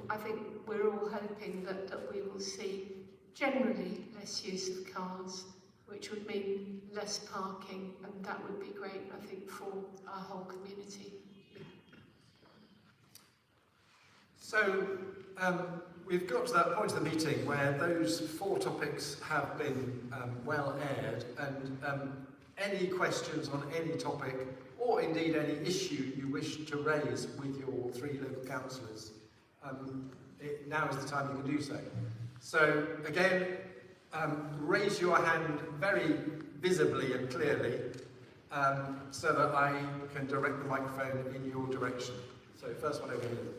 I think we're all hoping that we will see generally less use of cars, which would mean less parking, and that would be great, I think, for our whole community. So we've got to that point of the meeting where those 4 topics have been well aired, and any questions on any topic, or indeed any issue you wish to raise with your 3 local councillors, now is the time you can do so. So again, raise your hand very visibly and clearly, so that I can direct the microphone in your direction. So first one over here.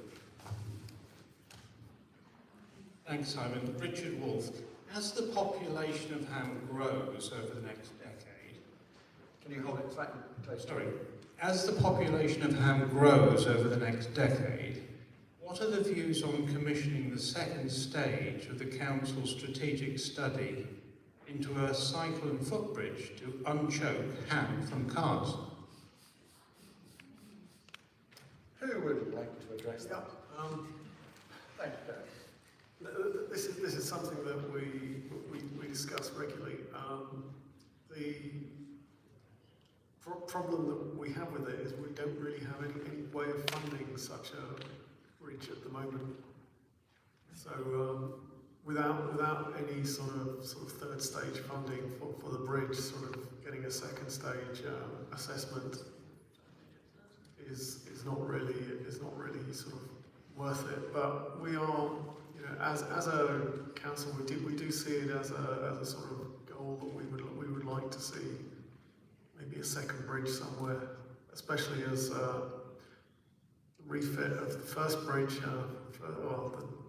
Thanks, Simon. Richard Wolfe. As the population of Ham grows over the next decade... Can you hold it slightly closer? Sorry. As the population of Ham grows over the next decade, what are the views on commissioning the second stage of the Council's strategic study into a cycle and footbridge to unchoke Ham from cars? Who would like to address that? Thank you, Derek. This is something that we discuss regularly. The problem that we have with it is we don't really have any way of funding such a bridge at the moment. So without any sort of third stage funding for the bridge, sort of getting a second stage assessment is not really sort of worth it. But we are, you know, as a council, we do see it as a sort of goal that we would like to see maybe a second bridge somewhere, especially as the refit of the first bridge, the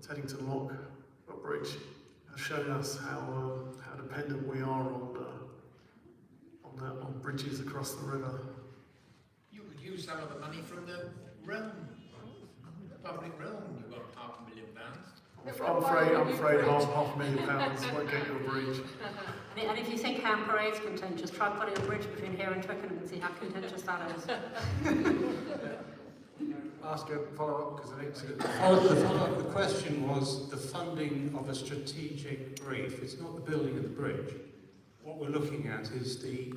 Teddington Lock bridge, has shown us how dependent we are on bridges across the river. You could use some of the money from the realm, the public realm. You've got £500,000. I'm afraid £500,000 won't get you a bridge. And if you think Ham Parade's contentious, try putting a bridge between here and Twickenham and see how contentious that is. Ask a follow-up, because I think The question was the funding of a strategic brief. It's not the building of the bridge. What we're looking at is the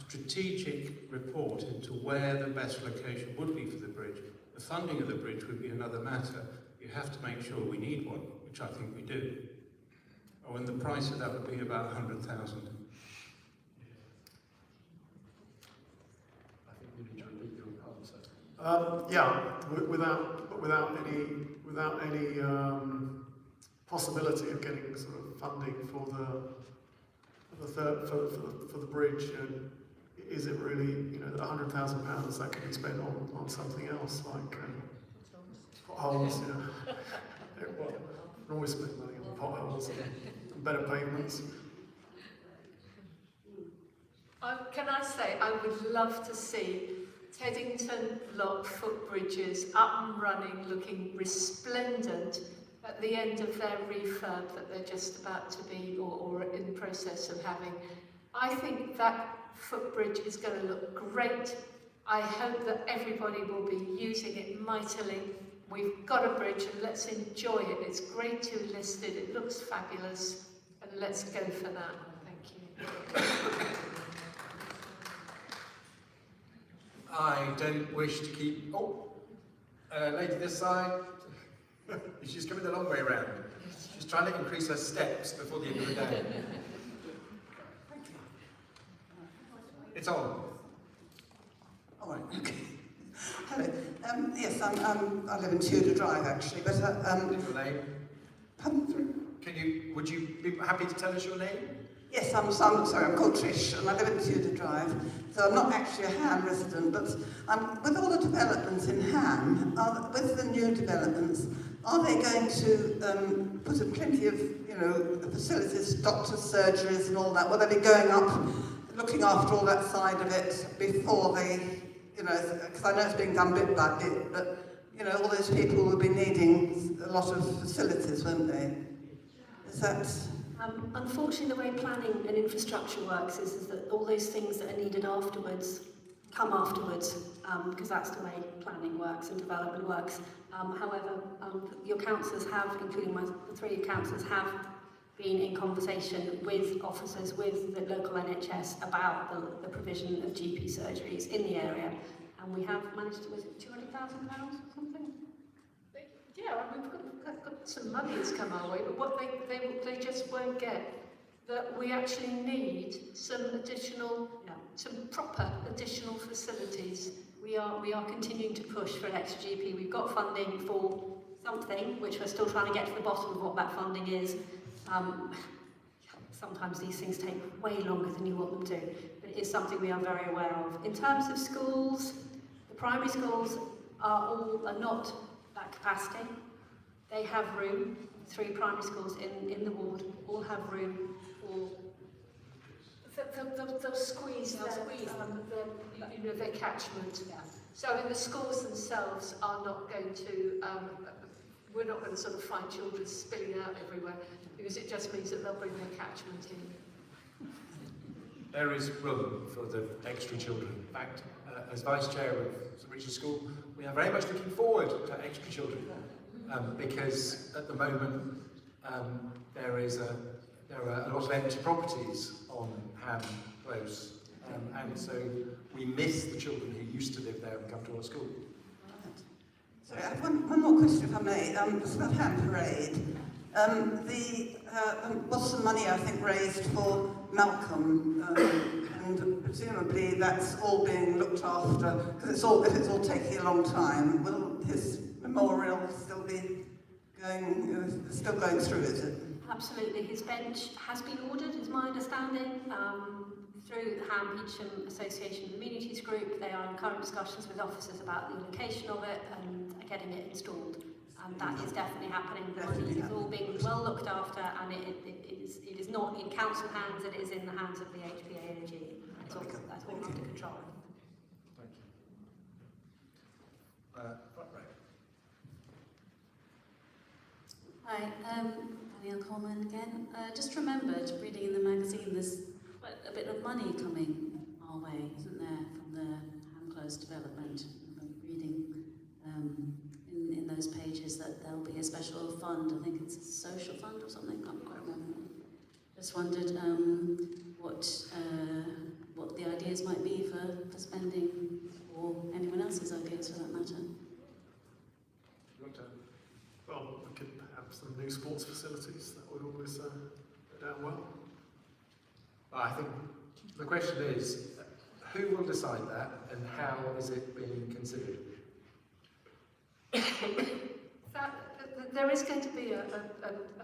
strategic report into where the best location would be for the bridge. The funding of the bridge would be another matter. You have to make sure we need one, which I think we do. Oh, and the price of that would be about 100,000. I think you need to repeat your answer. Without any possibility of getting sort of funding for the bridge, and is it really, you know, £100,000 that could be spent on something else like potholes? You know, we can always spend money on potholes and better pavements. Can I say, I would love to see Teddington Lock footbridges up and running, looking resplendent at the end of their refurb that they're just about to be, or in the process of having. I think that footbridge is going to look great. I hope that everybody will be using it mightily. We've got a bridge and let's enjoy it. It's grade 2 listed, it looks fabulous, and let's go for that. Thank you. I don't wish to keep... lady this side. She's coming the long way around. She's trying to increase her steps before the end of the day. It's on. All right, okay. Hello. Yes, I live in Tudor Drive, actually, but... Your name? Pardon? Would you be happy to tell us your name? Yes, I'm called Trish, and I live in Tudor Drive, so I'm not actually a Ham resident, but with all the developments in Ham, with the new developments, are they going to put in plenty of, you know, facilities, doctors, surgeries and all that? Will they be going up, looking after all that side of it before they, you know, because I know it's being done bit by bit, but, you know, all those people will be needing a lot of facilities, won't they? Is that... Unfortunately, the way planning and infrastructure works is that all those things that are needed afterwards come afterwards, because that's the way planning works and development works. However, your councillors have, including the 3 councillors, have been in conversation with officers, with the local NHS about the provision of GP surgeries in the area, and we have managed to, was it £200,000 or something? Yeah, I mean, we've got some money that's come our way, but what they just won't get, that we actually need some additional, some proper additional facilities. We are continuing to push for an extra GP. We've got funding for something, which we're still trying to get to the bottom of what that funding is. Sometimes these things take way longer than you want them to, but it is something we are very aware of. In terms of schools, the primary schools are not that capacity. They have room. 3 primary schools in the ward all have room for... They'll squeeze their catchment. Yeah. So the schools themselves are not going to... we're not going to sort of find children spilling out everywhere, because it just means that they'll bring their catchment in. There is room for the extra children. In fact, as Vice Chair of St Richard's School, we are very much looking forward to extra children, because at the moment there are a lot of empty properties on Ham Close, and so we miss the children who used to live there and come to our school. Sorry, I have one more question, if I may. It's about Ham Parade. Was some money, I think, raised for Malcolm, and presumably that's all being looked after, because if it's all taking a long time, will his memorial still be still going through, is it? Absolutely. His bench has been ordered, is my understanding, through the Ham Petersham Association of Communities Group. They are in current discussions with officers about the location of it and getting it installed. And that is definitely happening. The money is all being well looked after, and it is not in council hands, it is in the hands of the HPAOG. That's all under control. Thank you. Hi, Danielle Coleman again. Just remembered reading in the magazine there's quite a bit of money coming our way, isn't there, from the Ham Close development. I'm reading in those pages that there'll be a special fund, I think it's a social fund or something, can't quite remember. Just wondered what the ideas might be for spending, or anyone else's ideas for that matter. Well, we could have some new sports facilities, that would always go down well. I think the question is, who will decide that and how is it being considered? There is going to be a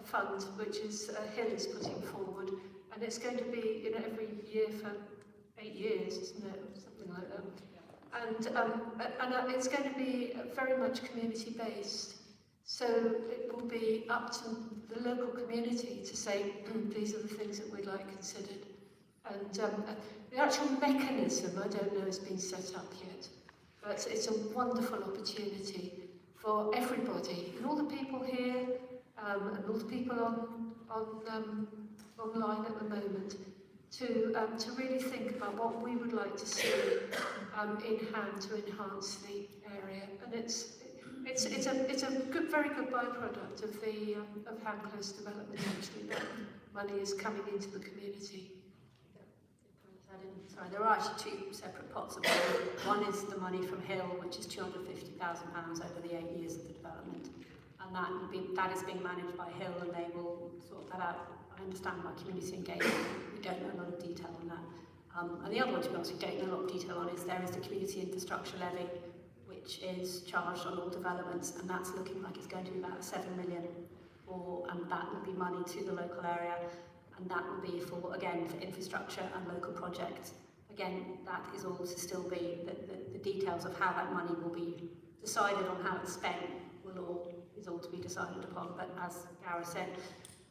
fund which is Hill is putting forward, and it's going to be every year for 8 years, isn't it, or something like that. And it's going to be very much community based. So it will be up to the local community to say these are the things that we'd like considered. And the actual mechanism, I don't know, has been set up yet, but it's a wonderful opportunity for everybody, and all the people here, and all the people online at the moment, to really think about what we would like to see in Ham to enhance the area. And it's a good, very good byproduct of the of Ham Close development. Actually, that money is coming into the community. Sorry, there are actually two separate pots of money. One is the money from Hill, which is £250,000 over the 8 years of the development, and that is being managed by Hill, and they will sort that out. I understand by community engagement. We don't know a lot of detail on that. And the other one, to be honest, we don't know a lot of detail on is there is the community infrastructure levy, which is charged on all developments, and that's looking like it's going to be about 7 million, and that will be money to the local area. And that will be for infrastructure and local projects. Again, that is all to still be, the details of how that money will be decided on how it's spent is all to be decided upon. But as Gareth said,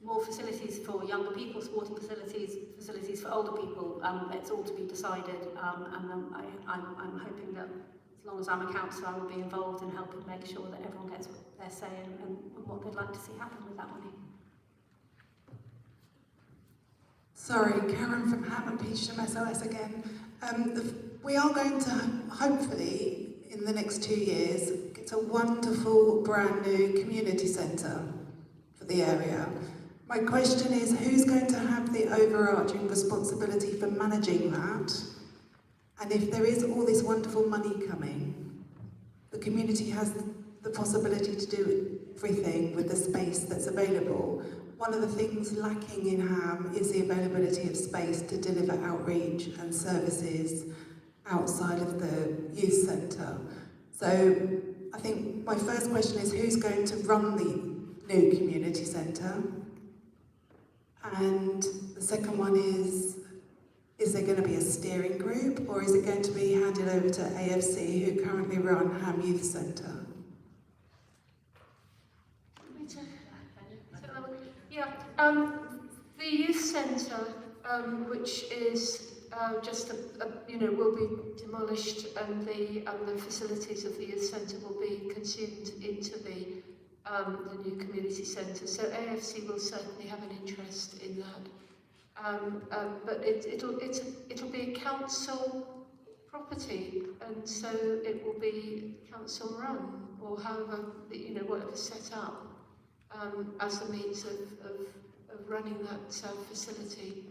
more facilities for younger people, sporting facilities for older people, it's all to be decided. And I'm hoping that as long as I'm a councillor, I will be involved in helping make sure that everyone gets their say and what they'd like to see happen with that money. Sorry, Karen from Ham and Petersham SOS again. We are going to, hopefully, in the next 2 years, get a wonderful brand new community centre for the area. My question is, who's going to have the overarching responsibility for managing that? And if there is all this wonderful money coming, the community has the possibility to do everything with the space that's available. One of the things lacking in Ham is the availability of space to deliver outreach and services outside of the youth centre. So I think my first question is, who's going to run the new community centre? And the second one is there going to be a steering group, or is it going to be handed over to AFC, who currently run Ham Youth Centre? The youth centre, which is will be demolished, and the facilities of the youth centre will be consumed into the new community centre. So AFC will certainly have an interest in that. But it'll be a council property, and so it will be council run, or however whatever's set up as a means of running that facility.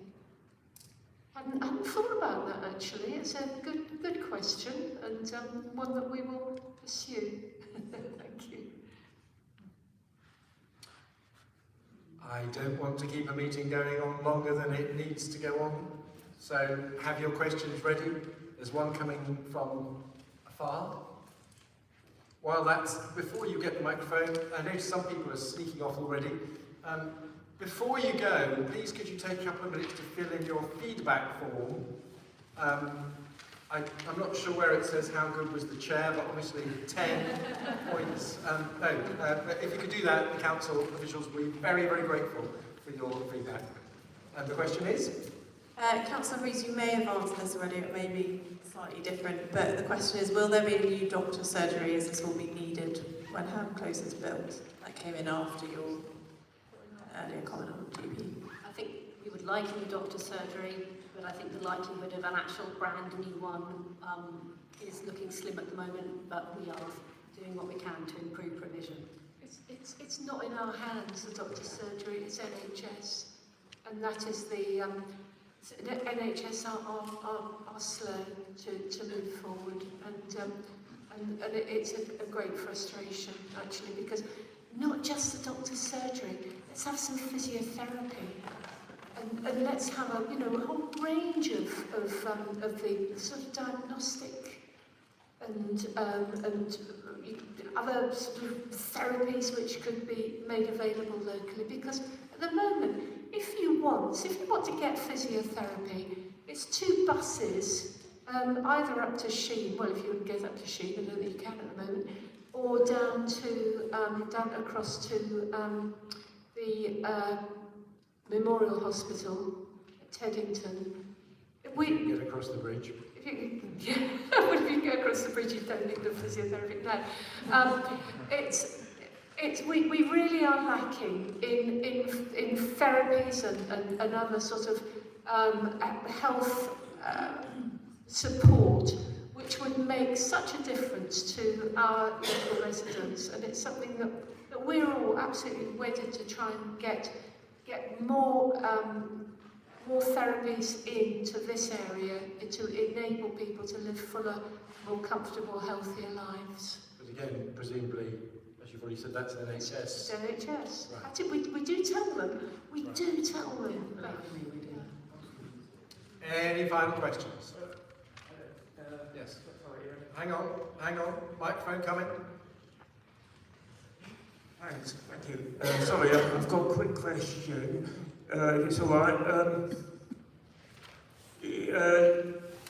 I hadn't thought about that actually. It's a good question, and one that we will pursue. Thank you. I don't want to keep a meeting going on longer than it needs to go on. So have your questions ready. There's one coming from afar. While that's, before you get the microphone, I notice some people are sneaking off already. Before you go, please could you take a couple of minutes to fill in your feedback form. I'm not sure where it says how good was the chair, but obviously 10 points. If you could do that, the council officials will be very, very grateful for your feedback. And the question is? Councillor Rees, you may have answered this already, it may be slightly different, but the question is, will there be a new doctor surgery? Is this will be needed when Ham Close is built? That came in after your earlier comment on GP. I think we would like a new doctor surgery, but I think the likelihood of an actual brand new one is looking slim at the moment, but we are doing what we can to improve provision. It's not in our hands, the doctor's surgery, it's NHS. And that is the NHS are slow to move forward, and it's a great frustration actually, because not just the doctor's surgery, let's have some physiotherapy, and let's have a whole range of the sort of diagnostic and other sort of therapies which could be made available locally, because at the moment, if you want to get physiotherapy, it's 2 buses, either up to Sheen, well, if you would get up to Sheen, I don't think you can at the moment, or down across to the Memorial Hospital at Teddington. Get across the bridge. If you go across the bridge, you don't need the physiotherapy. No, we really are lacking in therapies and other sort of health support, which would make such a difference to our local residents, and it's something that we're all absolutely wedded to try and get more therapies into this area to enable people to live fuller, more comfortable, healthier lives. But again, presumably, as you've already said, that's NHS. It's NHS. Right. Actually, we do tell them. We do tell them. Any final questions? Yes. Hang on. Microphone coming. Thanks, thank you. Sorry, I've got a quick question. If it's all right.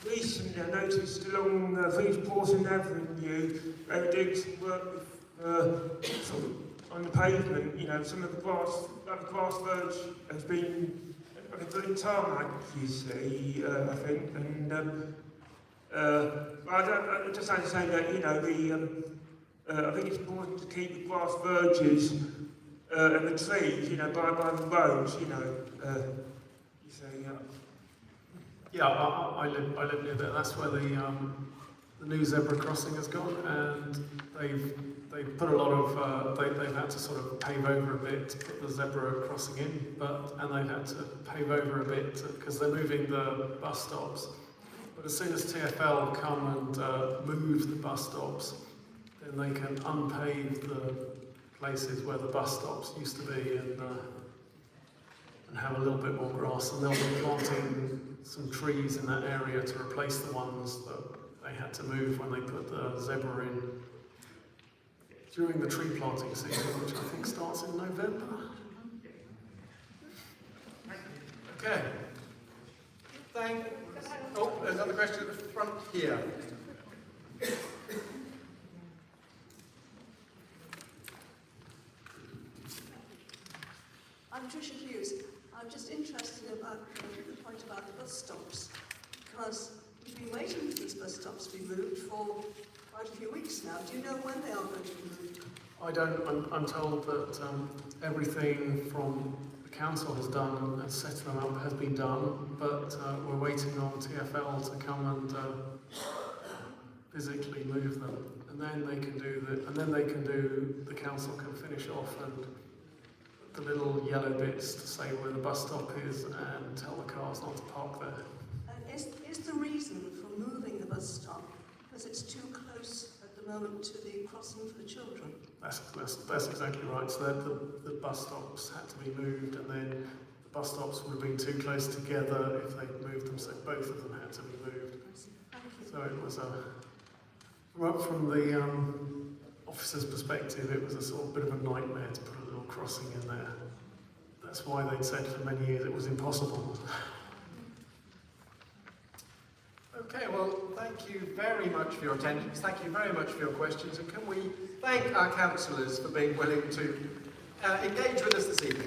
Recently, I noticed along Pawson Avenue, they were doing some work with, sort of on the pavement. Some of the grass verge has been put in tarmac, you see, I think. And I just had to say that, I think it's important to keep the grass verges and the trees, by the roads, you say, Yeah, I live near there. That's where the new zebra crossing has gone, and they've put a lot of they've had to sort of pave over a bit to put the zebra crossing in, and they've had to pave over a bit because they're moving the bus stops. But as soon as TfL come and move the bus stops, then they can unpave the places where the bus stops used to be and have a little bit more grass, and they'll be planting some trees in that area to replace the ones that they had to move when they put the zebra in during the tree planting season, which I think starts in November. Okay. Oh, there's another question at the front here. I'm Tricia Hughes. I'm just interested about the point about the bus stops, because we've been waiting for these bus stops to be moved for quite a few weeks now. Do you know when they are going to be moved? I don't. I'm told that everything from the council has done and setting them up has been done, but we're waiting on TfL to come and physically move them, and then they can do the. And then they can do. The council can finish off and the little yellow bits to say where the bus stop is and tell the cars not to park there. And is the reason for moving the bus stop because it's too close at the the moment to the crossing for the children. That's exactly right. So the bus stops had to be moved, and then the bus stops would have been too close together if they'd moved them, so both of them had to be moved. So it was from the officer's perspective, it was a sort of bit of a nightmare to put a little crossing in there. That's why they'd said for many years it was impossible. Okay, well, thank you very much for your attendance. Thank you very much for your questions. And can we thank our councillors for being willing to engage with us this evening.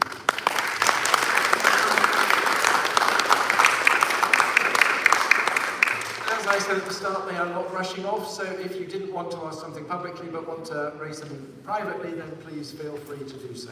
As I said at the start, they are not rushing off, so if you didn't want to ask something publicly but want to raise something privately, then please feel free to do so.